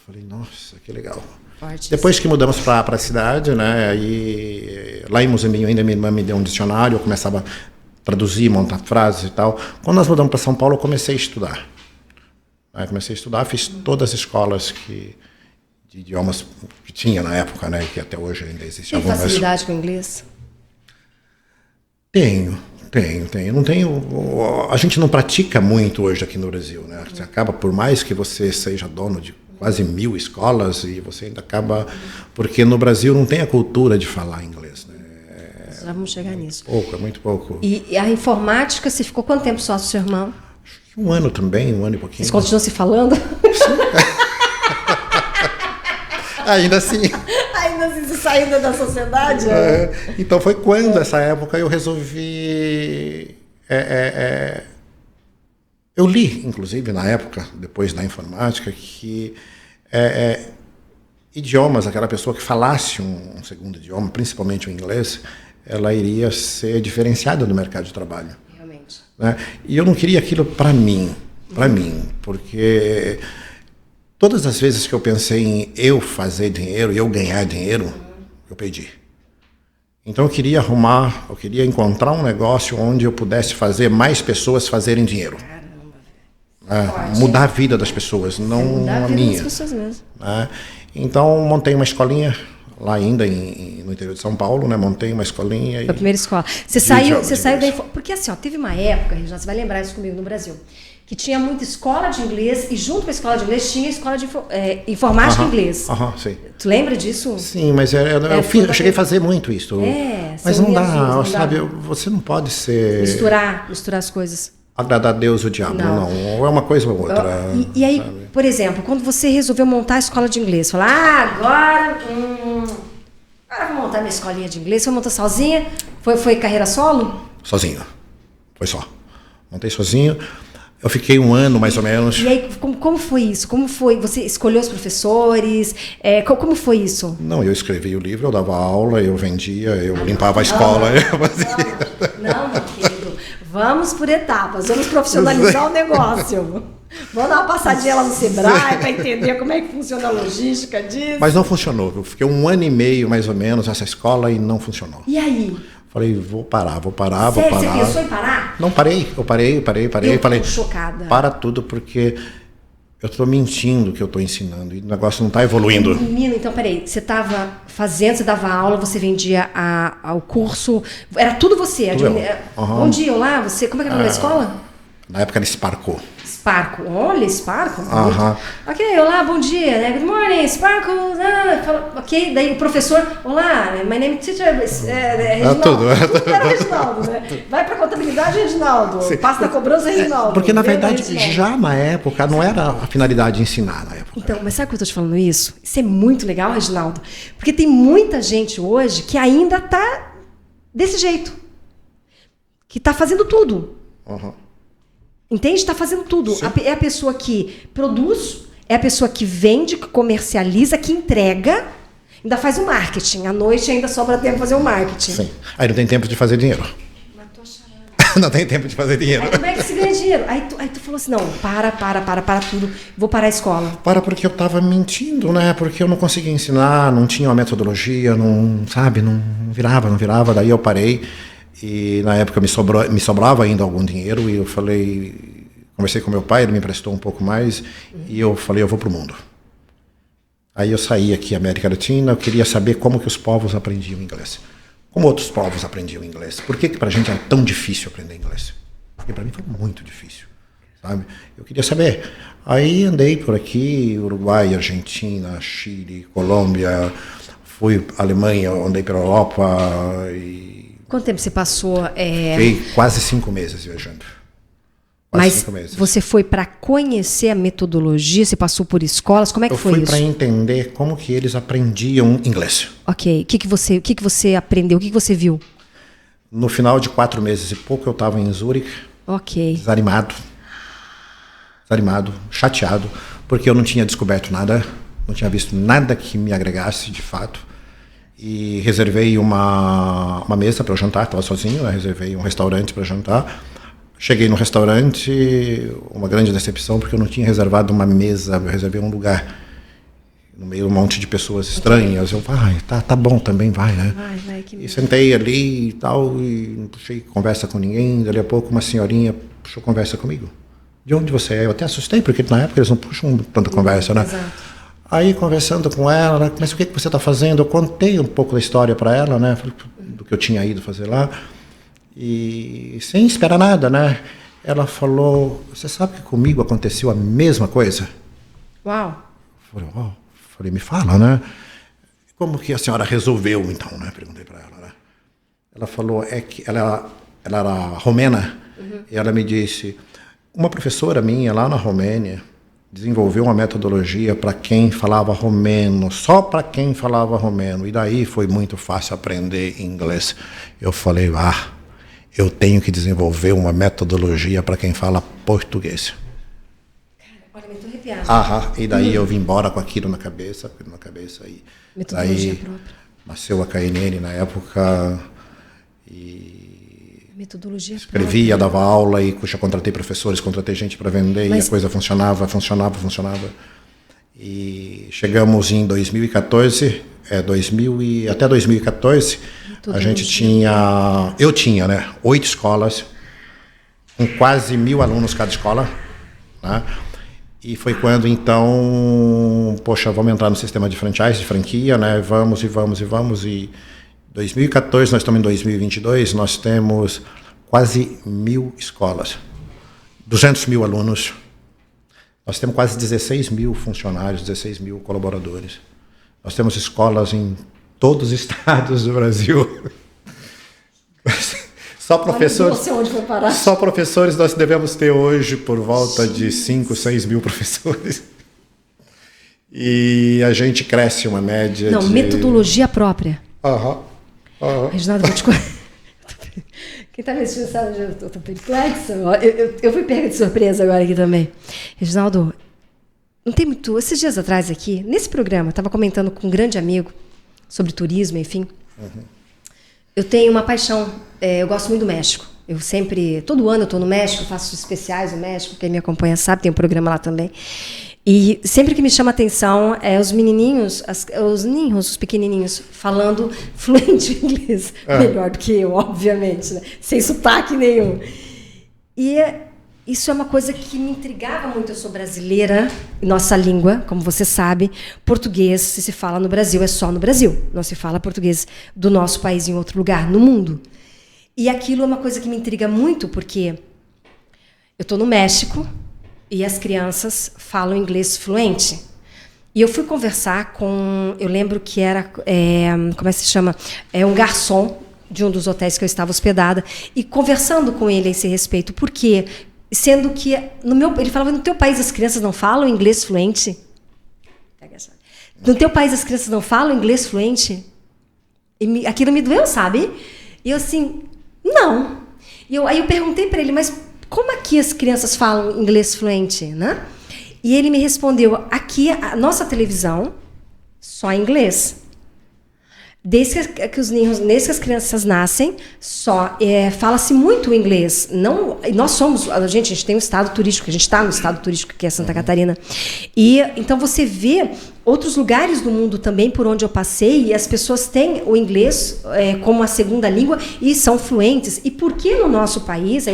falei, nossa, que legal. Forte. Depois que mudamos para a cidade, né, aí, lá em Muzambinho ainda minha irmã me deu um dicionário, eu começava a traduzir, montar frases e tal. Quando nós mudamos para São Paulo, eu comecei a estudar. Fiz todas as escolas de idiomas que tinha na época, né, que até hoje ainda existe. Tem facilidade com o inglês? Tenho. Não tenho. A gente não pratica muito hoje aqui no Brasil, né? Você acaba, por mais que você seja dono de quase 1000 escolas, e você ainda acaba... Porque no Brasil não tem a cultura de falar inglês, né? Já vamos chegar nisso. É muito pouco. E a informática, você ficou quanto tempo só com seu irmão? Acho que 1 ano também, 1 ano e pouquinho. Vocês continuam se falando? Ainda assim. Ainda assim, se saindo da sociedade? Então foi quando, essa época, eu resolvi... Eu li, inclusive, na época, depois da informática, que idiomas, aquela pessoa que falasse um segundo idioma, principalmente o inglês, ela iria ser diferenciada no mercado de trabalho. Realmente. Né? E eu não queria aquilo para mim, porque todas as vezes que eu pensei em eu fazer dinheiro, eu ganhar dinheiro, eu perdi. Então eu queria encontrar um negócio onde eu pudesse fazer mais pessoas fazerem dinheiro. Mudar a vida das pessoas, não a minha. Das pessoas mesmo. Então montei uma escolinha lá ainda no interior de São Paulo, né? Montei uma escolinha. Foi a primeira escola. Você saiu da... Porque assim, ó, teve uma época, Reginaldo, você vai lembrar isso comigo no Brasil, que tinha muita escola de inglês e junto com a escola de inglês tinha a escola de informática em inglês. Sim. Tu lembra disso? Sim, mas eu cheguei a fazer muito isso. Mas não dá, sabe? Você não pode ser... Misturar as coisas. Agradar a Deus o diabo, não. Ou é uma coisa ou outra. E aí, sabe? Por exemplo, quando você resolveu montar a escola de inglês, falar, agora vou montar minha escolinha de inglês, você montou sozinha? Foi carreira solo? Sozinho. Foi só. Montei sozinho. Eu fiquei 1 ano, mais ou menos. E aí, como foi isso? Como foi? Você escolheu os professores? Como foi isso? Não, eu escrevi o livro, eu dava aula, eu vendia, eu limpava a escola. Não, querido. Vamos por etapas, vamos profissionalizar o negócio. Vamos dar uma passadinha lá no Sebrae para entender como é que funciona a logística disso. Mas não funcionou. Eu fiquei 1 ano e meio, mais ou menos, nessa escola e não funcionou. E aí? Falei, vou parar. Sério, você pensou em parar? Não, parei. Eu falei, chocada. Para tudo, porque eu estou mentindo que eu estou ensinando e o negócio não está evoluindo. Menino, então, peraí, você dava aula, você vendia o curso, era tudo você? Bom dia, olá, você, como é que era a escola? Na época era Sparco. Olha, Sparco. Ok, olá, bom dia, né? Good morning, Sparco. Ok, daí o professor, olá, my name is teacher, Reginaldo. Tudo era Reginaldo, né? Vai pra contabilidade, Reginaldo. Sim. Passa na cobrança, Reginaldo. Porque, na verdade, já na época, não era a finalidade de ensinar na época. Então, mas sabe por que eu tô te falando isso? Isso é muito legal, Reginaldo. Porque tem muita gente hoje que ainda tá desse jeito. Que tá fazendo tudo. Entende? Está fazendo tudo. É a pessoa que produz, é a pessoa que vende, que comercializa, que entrega, ainda faz o marketing. À noite ainda sobra tempo para fazer o marketing. Sim. Aí não tem tempo de fazer dinheiro. Matou a charada. Não tem tempo de fazer dinheiro. Aí como é que se ganha dinheiro? Aí tu falou assim, não, para tudo, vou parar a escola. Porque eu estava mentindo, né? Porque eu não conseguia ensinar, não tinha uma metodologia, não virava. Daí eu parei. E na época me sobrava ainda algum dinheiro e eu conversei com meu pai, ele me emprestou um pouco mais e eu falei, eu vou pro mundo. Aí eu saí aqui, América Latina, eu queria saber como que os povos aprendiam inglês. Como outros povos aprendiam inglês. Por que pra gente era tão difícil aprender inglês? Porque pra mim foi muito difícil, sabe? Eu queria saber. Aí andei por aqui, Uruguai, Argentina, Chile, Colômbia, fui à Alemanha, andei pela Europa e... Quanto tempo você passou? Fiquei quase 5 meses viajando. Mas 5 meses. Você foi para conhecer a metodologia? Você passou por escolas? Como é que foi isso? Eu fui para entender como que eles aprendiam inglês. Ok. O que você aprendeu? O que você viu? No final de 4 meses e pouco, eu estava em Zurique. Ok. Desanimado, chateado, porque eu não tinha descoberto nada, não tinha visto nada que me agregasse de fato. E reservei uma mesa para eu jantar, estava sozinho, né? Reservei um restaurante para jantar. Cheguei no restaurante, uma grande decepção, porque eu não tinha reservado uma mesa, eu reservei um lugar no meio de um monte de pessoas estranhas. Eu, tá bom também, vai, né? Vai, que... E sentei ali e tal, e não puxei conversa com ninguém. Dali a pouco uma senhorinha puxou conversa comigo. De onde você é? Eu até assustei, porque na época eles não puxam tanta conversa, né? Exato. Aí, conversando com ela, mas o que você está fazendo? Eu contei um pouco da história para ela, né? Do que eu tinha ido fazer lá. E sem esperar nada, né? Ela falou, você sabe que comigo aconteceu a mesma coisa? Uau! Falei, me fala, né? Como que a senhora resolveu, então, né? Perguntei para ela, né? Ela falou, que ela era romena, e ela me disse, uma professora minha lá na Romênia, desenvolveu uma metodologia para quem falava romeno, só para quem falava romeno. E daí foi muito fácil aprender inglês. Eu falei, eu tenho que desenvolver uma metodologia para quem fala português. Cara, olha, arrepiada. E daí eu vim embora com aquilo na cabeça, e Metodologia daí própria. nasceu a KNN na época e Metodologia escrevia, dava aula e já contratei professores, contratei gente para vender e a coisa funcionava. E chegamos em 2014, até 2014, eu tinha, né, 8 escolas, com quase 1.000 alunos cada escola, né? E foi quando, então, vamos entrar no sistema de franchise, de franquia, né? Vamos. E 2014, nós estamos em 2022, nós temos quase 1.000 escolas, 200.000 alunos. Nós temos quase 16.000 funcionários, 16.000 colaboradores. Nós temos escolas em todos os estados do Brasil. Só professores nós devemos ter hoje por volta de 5, 6 mil professores. E a gente cresce uma média de... metodologia própria. Reginaldo, vou te quem está me assistindo sabe, eu estou perplexa. Eu fui pega de surpresa agora aqui também. Reginaldo, não tem muito... Esses dias atrás aqui, nesse programa, eu estava comentando com um grande amigo sobre turismo, enfim. Eu tenho uma paixão, eu gosto muito do México. Todo ano eu estou no México, faço especiais no México, quem me acompanha sabe, tem um programa lá também. E sempre que me chama a atenção os menininhos, os pequenininhos, falando fluente inglês. Melhor do que eu, obviamente, né? Sem sotaque nenhum. E isso é uma coisa que me intrigava muito. Eu sou brasileira, nossa língua, como você sabe, português, se fala no Brasil, é só no Brasil. Não se fala português do nosso país em outro lugar, no mundo. E aquilo é uma coisa que me intriga muito, porque eu estou no México, e as crianças falam inglês fluente. E eu fui conversar com... Eu lembro que era... como é que se chama? Um garçom de um dos hotéis que eu estava hospedada. E conversando com ele a esse respeito. Por quê? Sendo que... ele falava, no teu país as crianças não falam inglês fluente? No teu país as crianças não falam inglês fluente? E aquilo me doeu, sabe? E eu assim... Não. Aí eu perguntei para ele, mas... Como aqui as crianças falam inglês fluente, né? E ele me respondeu, aqui a nossa televisão só em inglês. Desde que as crianças nascem, fala-se muito inglês. Não, a gente tem um estado turístico, a gente está no estado turístico que é Santa Catarina. E então você vê outros lugares do mundo também por onde eu passei e as pessoas têm o inglês como a segunda língua e são fluentes. E por que no nosso país?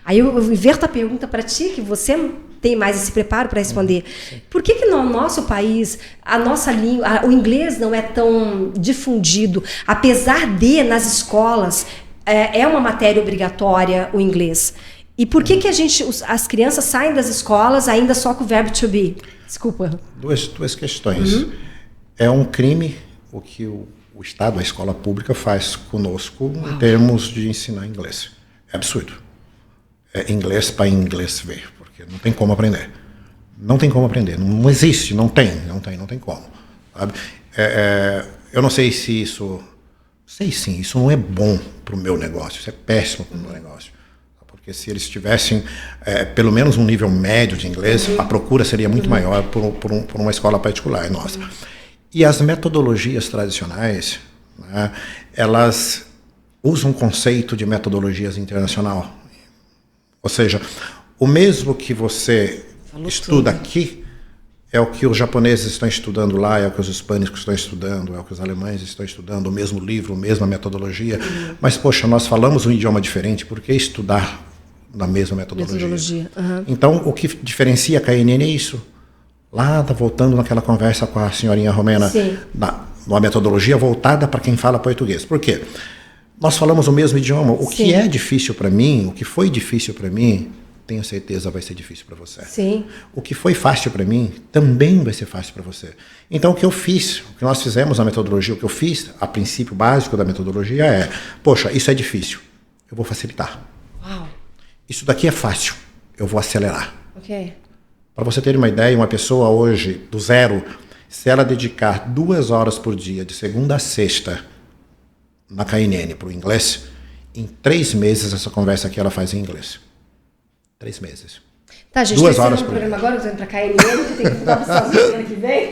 Aí eu inverto a pergunta para ti, que você tem mais esse preparo para responder. Por que no nosso país a nossa língua, o inglês não é tão difundido, apesar de nas escolas é uma matéria obrigatória o inglês? E por que as crianças saem das escolas ainda só com o verbo to be? Desculpa. Duas questões. É um crime o que o Estado, a escola pública faz conosco em termos de ensinar inglês. É absurdo. É inglês para inglês ver, porque não tem como aprender. Não tem como aprender. Não existe, não tem como. Sabe? Eu não sei se isso... Sei sim, isso não é bom para o meu negócio, isso é péssimo para o meu negócio. Porque se eles tivessem pelo menos um nível médio de inglês, a procura seria muito maior por uma escola particular nossa. E as metodologias tradicionais, né, elas usam um conceito de metodologias internacional. Ou seja, o mesmo que você estuda aqui é o que os japoneses estão estudando lá, é o que os hispânicos estão estudando, é o que os alemães estão estudando, o mesmo livro, a mesma metodologia. Mas, poxa, nós falamos um idioma diferente, por que estudar na mesma metodologia? Então, o que diferencia a KNN é isso. Lá, voltando naquela conversa com a senhorinha romena, uma metodologia voltada para quem fala português. Por quê? Nós falamos o mesmo idioma. O que é difícil para mim, o que foi difícil para mim, tenho certeza vai ser difícil para você. Sim. O que foi fácil para mim, também vai ser fácil para você. Então, o que eu fiz, o que nós fizemos na metodologia, o que eu fiz, a princípio básico da metodologia é, poxa, isso é difícil, eu vou facilitar. Uau. Isso daqui é fácil, eu vou acelerar. Ok. Para você ter uma ideia, uma pessoa hoje, do zero, se ela dedicar 2 horas por dia, de segunda a sexta, na KNN para o inglês, em 3 meses essa conversa aqui ela faz em inglês. 3 meses. Tá, gente, 2 horas no por programa agora, eu tô indo pra KNN, que tem que voltar para os Estados Unidos ano que vem.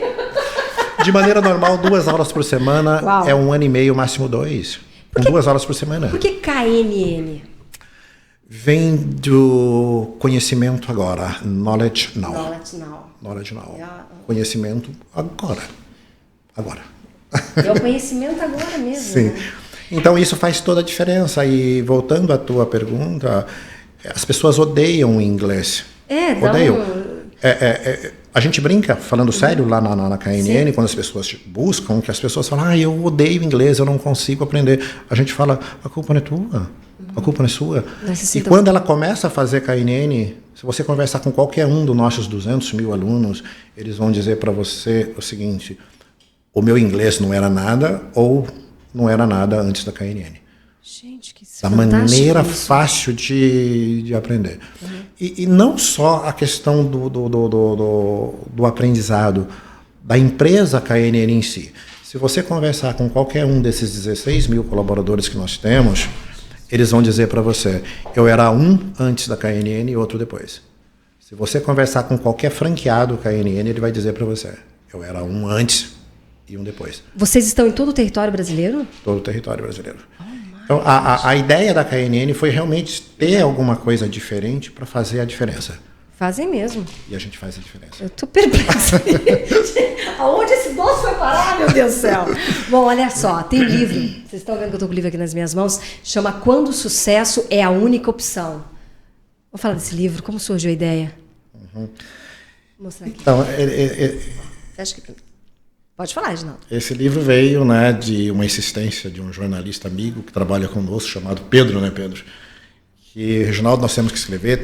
De maneira normal, 2 aulas por semana. Uau. É 1 ano e meio, máximo 2. Com 2 aulas por semana. Por que KNN? Vem do conhecimento agora. Knowledge now. Knowledge now. Knowledge now. Yeah. Conhecimento agora. Agora. É o conhecimento agora mesmo. Sim. Né? Então isso faz toda a diferença. E voltando à tua pergunta, as pessoas odeiam o inglês. Odeiam. A gente brinca, falando sério, lá na KNN, sim, quando as pessoas buscam, que as pessoas falam, eu odeio inglês, eu não consigo aprender. A gente fala, a culpa não é tua, a culpa não é sua. E quando ela começa a fazer KNN, se você conversar com qualquer um dos nossos 200 mil alunos, eles vão dizer para você o seguinte, o meu inglês não era nada, ou não era nada antes da KNN. Gente, que da maneira fácil de aprender. Uhum. E não só a questão do aprendizado, da empresa KNN em si. Se você conversar com qualquer um desses 16 mil colaboradores que nós temos, eles vão dizer para você, eu era um antes da KNN e outro depois. Se você conversar com qualquer franqueado KNN, ele vai dizer para você, eu era um antes e um depois. Vocês estão em todo o território brasileiro? Todo o território brasileiro. Então, a ideia da KNN foi realmente ter alguma coisa diferente para fazer a diferença. Fazem mesmo. E a gente faz a diferença. Eu tô perplexa. Aonde esse doce vai parar, meu Deus do céu? Bom, olha só, tem livro. Vocês estão vendo que eu tô com o livro aqui nas minhas mãos. Chama Quando o Sucesso é a Única Opção. Vou falar desse livro. Como surgiu a ideia? Uhum. Vou mostrar aqui. Então, Você acha que... Pode falar, Reginaldo. Esse livro veio, né, de uma insistência de um jornalista amigo que trabalha conosco, chamado Pedro, né, Pedro? Que, Reginaldo, nós temos que escrever.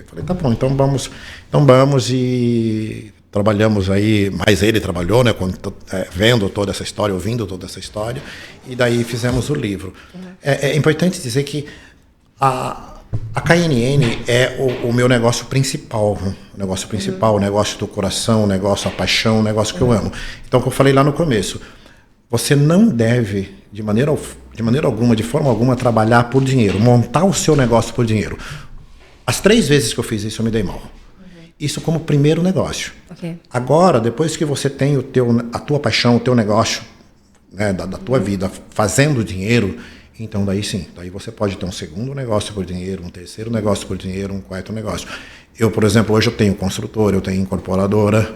Falei, tá bom, então vamos e trabalhamos aí, mais ele trabalhou, né, vendo toda essa história, ouvindo toda essa história, e daí fizemos o livro. Uhum. É importante dizer que a KNN é o meu negócio principal, o negócio do coração, o negócio, a paixão, o negócio que eu amo. Então, como eu falei lá no começo, você não deve, de maneira alguma, de forma alguma, trabalhar por dinheiro, montar o seu negócio por dinheiro. As 3 vezes que eu fiz isso, eu me dei mal. Isso como primeiro negócio. Okay. Agora, depois que você tem a tua paixão, o teu negócio, né, da tua vida, fazendo dinheiro, então daí sim, daí você pode ter um segundo negócio por dinheiro, um terceiro negócio por dinheiro, um quarto negócio. Eu, por exemplo, hoje eu tenho construtora, eu tenho incorporadora,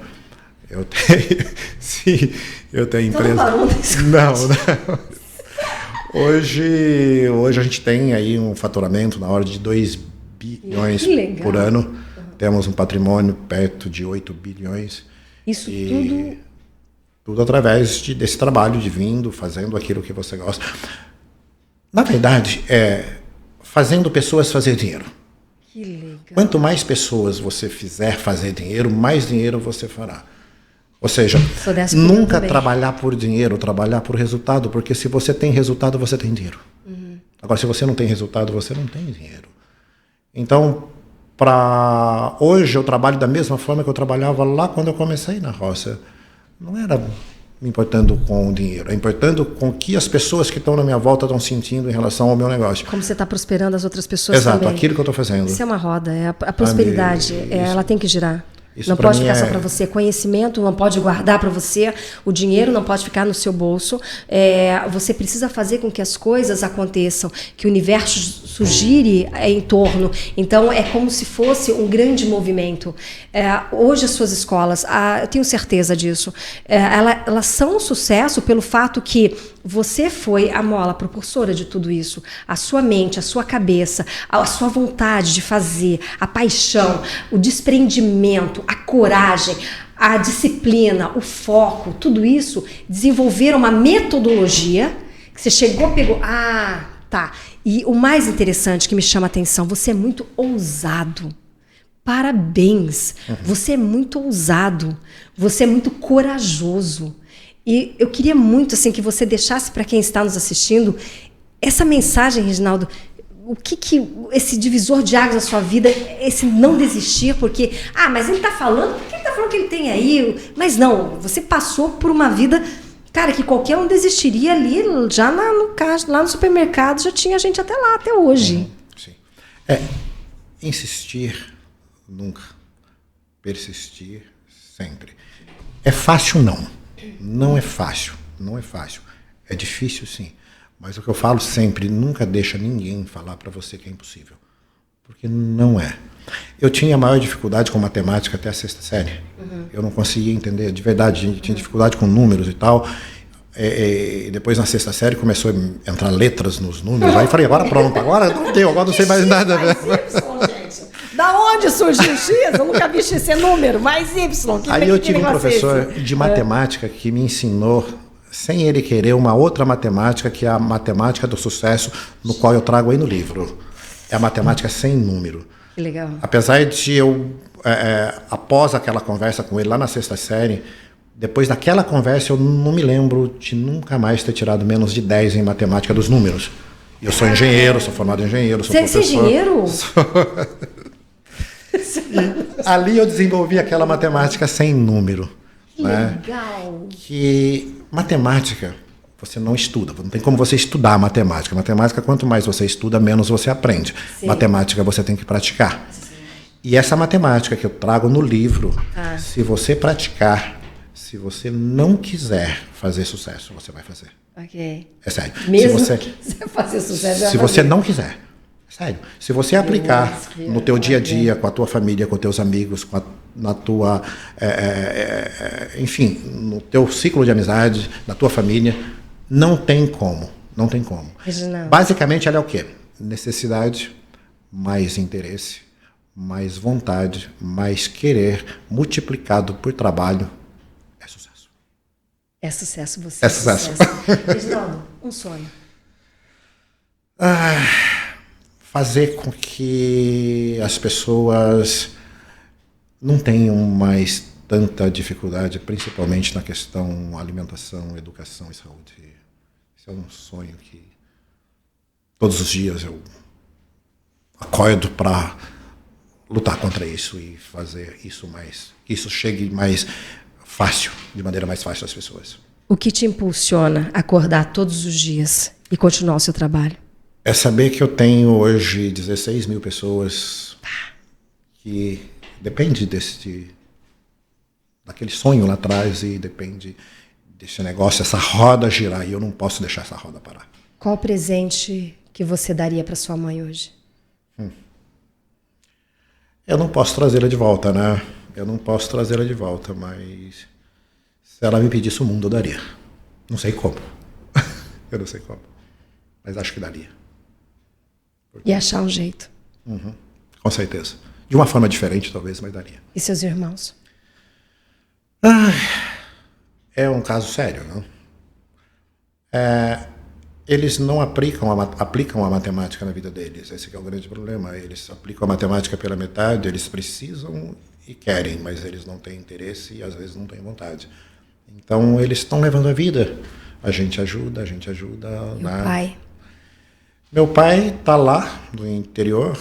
eu tenho empresa. Não. Hoje a gente tem aí um faturamento na ordem de 2 bilhões por ano. Uhum. Temos um patrimônio perto de 8 bilhões. Isso tudo através desse trabalho de vindo, fazendo aquilo que você gosta. Na verdade, fazendo pessoas fazer dinheiro. Que legal. Quanto mais pessoas você fizer fazer dinheiro, mais dinheiro você fará. Ou seja, nunca trabalhar por dinheiro, trabalhar por resultado, porque se você tem resultado, você tem dinheiro. Uhum. Agora, se você não tem resultado, você não tem dinheiro. Então, hoje eu trabalho da mesma forma que eu trabalhava lá quando eu comecei na roça. Não era me importando com o dinheiro, é importando com o que as pessoas que estão na minha volta estão sentindo em relação ao meu negócio. Como você está prosperando as outras pessoas. Exato, também. Aquilo que eu estou fazendo. Isso é uma roda, a prosperidade, ela tem que girar. Não pode ficar só para você. Conhecimento não pode guardar para você. O dinheiro não pode ficar no seu bolso. Você precisa fazer com que as coisas aconteçam, que o universo gire em torno. Então, é como se fosse um grande movimento. Hoje, as suas escolas, eu tenho certeza disso, elas são um sucesso pelo fato que você foi a mola propulsora de tudo isso. A sua mente, a sua cabeça, a sua vontade de fazer, a paixão, o desprendimento, a coragem, a disciplina, o foco, tudo isso, desenvolveram uma metodologia que você chegou, pegou... Tá. E o mais interessante que me chama a atenção, você é muito ousado. Parabéns. Uhum. Você é muito ousado. Você é muito corajoso. E eu queria muito assim, que você deixasse para quem está nos assistindo essa mensagem, Reginaldo. O que esse divisor de águas na sua vida, esse não desistir, porque... mas ele está falando, por que ele está falando que ele tem aí? Mas não, você passou por uma vida... Cara, que qualquer um desistiria ali, já no caixa, lá no supermercado, já tinha gente até lá, até hoje. Sim. Insistir Nunca. Persistir sempre. É fácil, não. Não é fácil. Não é fácil. É difícil, sim. Mas o que eu falo sempre, nunca deixa ninguém falar para você que é impossível. Porque não é. Eu tinha maior dificuldade com matemática até a 6ª série. Eu não conseguia entender, de verdade, a gente tinha dificuldade com números e tal. E depois na 6ª série começou a entrar letras nos números. Aí falei, agora pronto, agora não deu, agora não sei mais nada. Da onde surgiu o X? Eu nunca vi X ser número, mais Y. Aí eu tive um professor de matemática que me ensinou, sem ele querer, uma outra matemática, que é a matemática do sucesso, no qual eu trago aí no livro. É a matemática sem número. Que legal. Apesar de eu, após aquela conversa com ele lá na 6ª série, depois daquela conversa eu não me lembro de nunca mais ter tirado menos de 10 em matemática dos números. Eu sou engenheiro, sou formado em engenheiro, sou professor. Você é engenheiro? Ali eu desenvolvi aquela matemática sem número. Que legal. Que matemática você não estuda, não tem como você estudar matemática. Matemática, quanto mais você estuda, menos você aprende. Sim. Matemática você tem que praticar. Sim. E essa matemática que eu trago no livro, se você praticar, se você não quiser fazer sucesso, você vai fazer. Ok. É sério. Mesmo que você fazer sucesso, se você não quiser. Sério. Se você aplicar no teu dia a dia, com a tua família, com teus amigos, na tua, enfim, no teu ciclo de amizade, na tua família, não tem como. Não tem como. Reginaldo. Basicamente, ela é o quê? Necessidade, mais interesse, mais vontade, mais querer, multiplicado por trabalho, é sucesso. É sucesso você. É sucesso. Reginaldo, um sonho. Fazer com que as pessoas não tenham mais tanta dificuldade, principalmente na questão alimentação, educação e saúde. Esse é um sonho que todos os dias eu acordo para lutar contra isso e fazer isso mais, que isso chegue mais fácil, de maneira mais fácil às pessoas. O que te impulsiona a acordar todos os dias e continuar o seu trabalho? É saber que eu tenho hoje 16 mil pessoas que depende daquele sonho lá atrás e depende desse negócio, essa roda girar, e eu não posso deixar essa roda parar. Qual o presente que você daria para sua mãe hoje? Eu não posso trazê-la de volta, né? Eu não posso trazê-la de volta, mas se ela me pedisse o mundo, eu daria. Não sei como. Eu não sei como. Mas acho que daria. E achar um jeito. Com certeza. De uma forma diferente, talvez, mas daria. E seus irmãos? É um caso sério, não? Eles não aplicam a matemática na vida deles. Esse que é o grande problema. Eles aplicam a matemática pela metade, eles precisam e querem, mas eles não têm interesse e às vezes não têm vontade. Então, eles estão levando a vida. A gente ajuda. E o pai? Meu pai está lá no interior,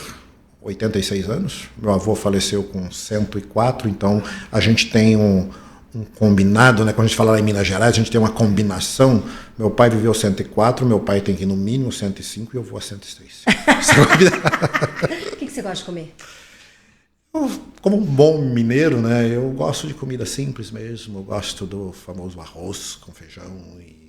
86 anos. Meu avô faleceu com 104, então a gente tem um combinado, né? Quando a gente fala lá em Minas Gerais, a gente tem uma combinação. Meu pai viveu 104, meu pai tem que ir no mínimo 105 e eu vou a 106. O que você gosta de comer? Como um bom mineiro, né? Eu gosto de comida simples mesmo. Eu gosto do famoso arroz com feijão e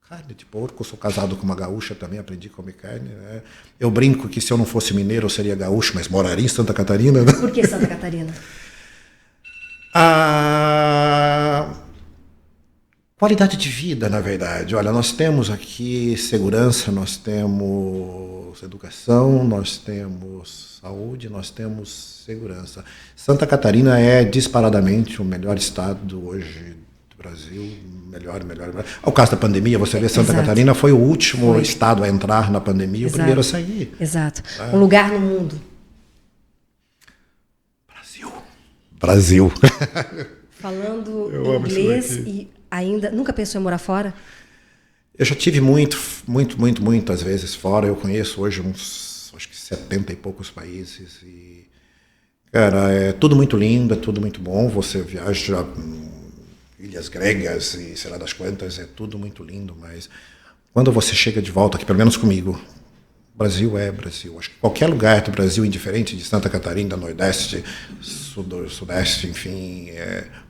carne de porco. Eu sou casado com uma gaúcha também, aprendi a comer carne, né? Eu brinco que se eu não fosse mineiro eu seria gaúcho, mas moraria em Santa Catarina, né? Por que Santa Catarina? A qualidade de vida, na verdade. Olha, nós temos aqui segurança, nós temos educação, nós temos saúde, nós temos segurança. Santa Catarina é disparadamente o melhor estado hoje do Brasil, melhor. Ao caso da pandemia, você vê, Santa Catarina foi o último estado a entrar na pandemia, o primeiro a sair. Exato. Um lugar no mundo. Brasil. Falando inglês e ainda nunca pensou em morar fora? Eu já tive muitas vezes fora. Eu conheço hoje acho que 70 e poucos países. E, cara, é tudo muito lindo, é tudo muito bom. Você viaja ilhas gregas e sei lá das quantas, é tudo muito lindo. Mas quando você chega de volta aqui, pelo menos comigo, Brasil é Brasil. Acho que qualquer lugar do Brasil, indiferente de Santa Catarina, Nordeste, Sudeste, enfim,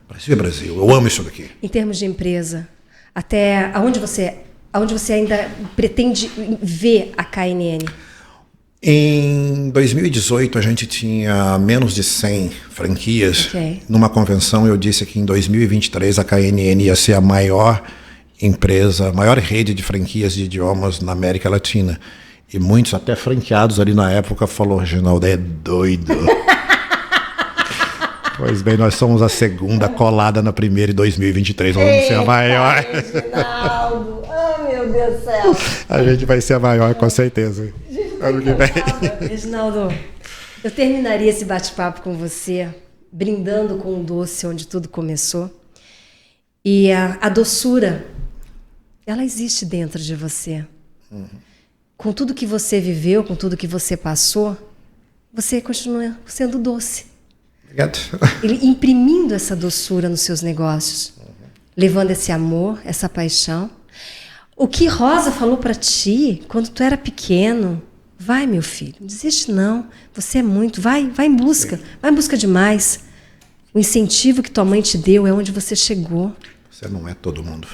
Brasil é Brasil. Eu amo isso daqui. Em termos de empresa, até aonde você ainda pretende ver a KNN? Em 2018, a gente tinha menos de 100 franquias. Okay. Numa convenção, eu disse que em 2023 a KNN ia ser a maior empresa, a maior rede de franquias de idiomas na América Latina. E muitos, até franqueados ali na época, falaram: Reginaldo, é doido. Pois bem, nós somos a segunda colada na primeira em 2023. Vamos ser a maior. Reginaldo, oh meu Deus do céu. A gente vai ser a maior, com certeza. Ano que vem. Reginaldo, eu terminaria esse bate-papo com você, brindando com um doce onde tudo começou. E a doçura, ela existe dentro de você. Uhum. Com tudo que você viveu, com tudo que você passou, você continua sendo doce. Obrigado. Ele imprimindo essa doçura nos seus negócios, levando esse amor, essa paixão. O que Rosa falou para ti quando tu era pequeno: vai, meu filho, não desiste não, você é muito, vai em busca, vai em busca de mais. O incentivo que tua mãe te deu é onde você chegou. Você não é todo mundo.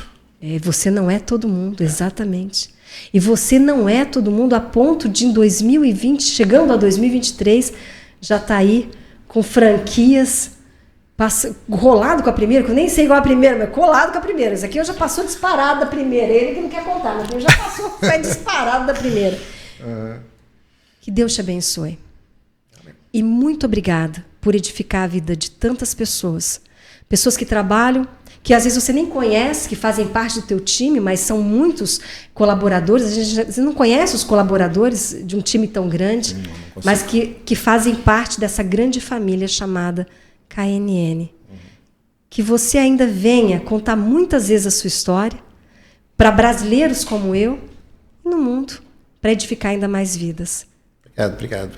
Você não é todo mundo, exatamente. E você não é todo mundo a ponto de, em 2020, chegando a 2023, já tá aí com franquias, rolado com a primeira, que eu nem sei igual a primeira, mas colado com a primeira. Isso aqui eu já passou disparado da primeira. Ele que não quer contar, mas eu já passou disparado da primeira. Que Deus te abençoe. Amém. E muito obrigada por edificar a vida de tantas pessoas. Pessoas que trabalham, que às vezes você nem conhece, que fazem parte do teu time, mas são muitos colaboradores. Você não conhece os colaboradores de um time tão grande, mas que fazem parte dessa grande família chamada KNN. Que você ainda venha contar muitas vezes a sua história para brasileiros como eu e no mundo, para edificar ainda mais vidas. Obrigado.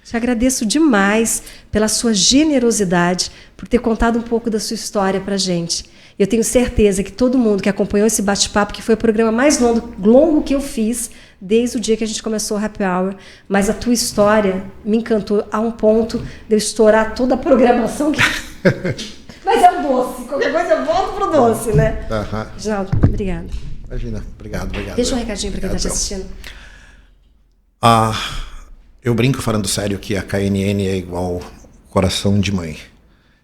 Te agradeço demais pela sua generosidade, por ter contado um pouco da sua história para a gente. Eu tenho certeza que todo mundo que acompanhou esse bate-papo, que foi o programa mais longo que eu fiz desde o dia que a gente começou o Happy Hour, mas a tua história me encantou a um ponto de eu estourar toda a programação. Mas é um doce, qualquer coisa eu volto pro doce, né? Reginaldo, obrigada. Imagina, obrigado. Deixa um recadinho para quem está te assistindo. Eu brinco falando sério que a KNN é igual coração de mãe.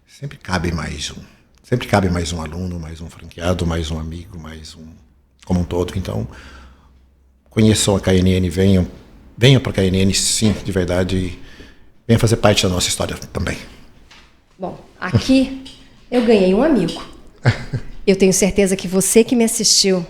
Sempre cabe mais um. Sempre cabe mais um aluno, mais um franqueado, mais um amigo, mais um como um todo. Então, conheçam a KNN, venham para a KNN, sim, de verdade, e venham fazer parte da nossa história também. Bom, aqui eu ganhei um amigo. Eu tenho certeza que você que me assistiu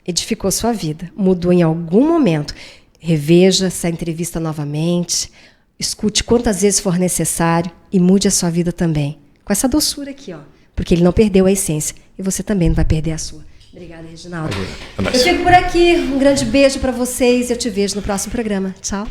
edificou sua vida, mudou em algum momento. Reveja essa entrevista novamente, escute quantas vezes for necessário e mude a sua vida também. Com essa doçura aqui, ó. Porque ele não perdeu a essência. E você também não vai perder a sua. Obrigada, Reginaldo. Eu fico por aqui. Um grande beijo para vocês. Eu te vejo no próximo programa. Tchau.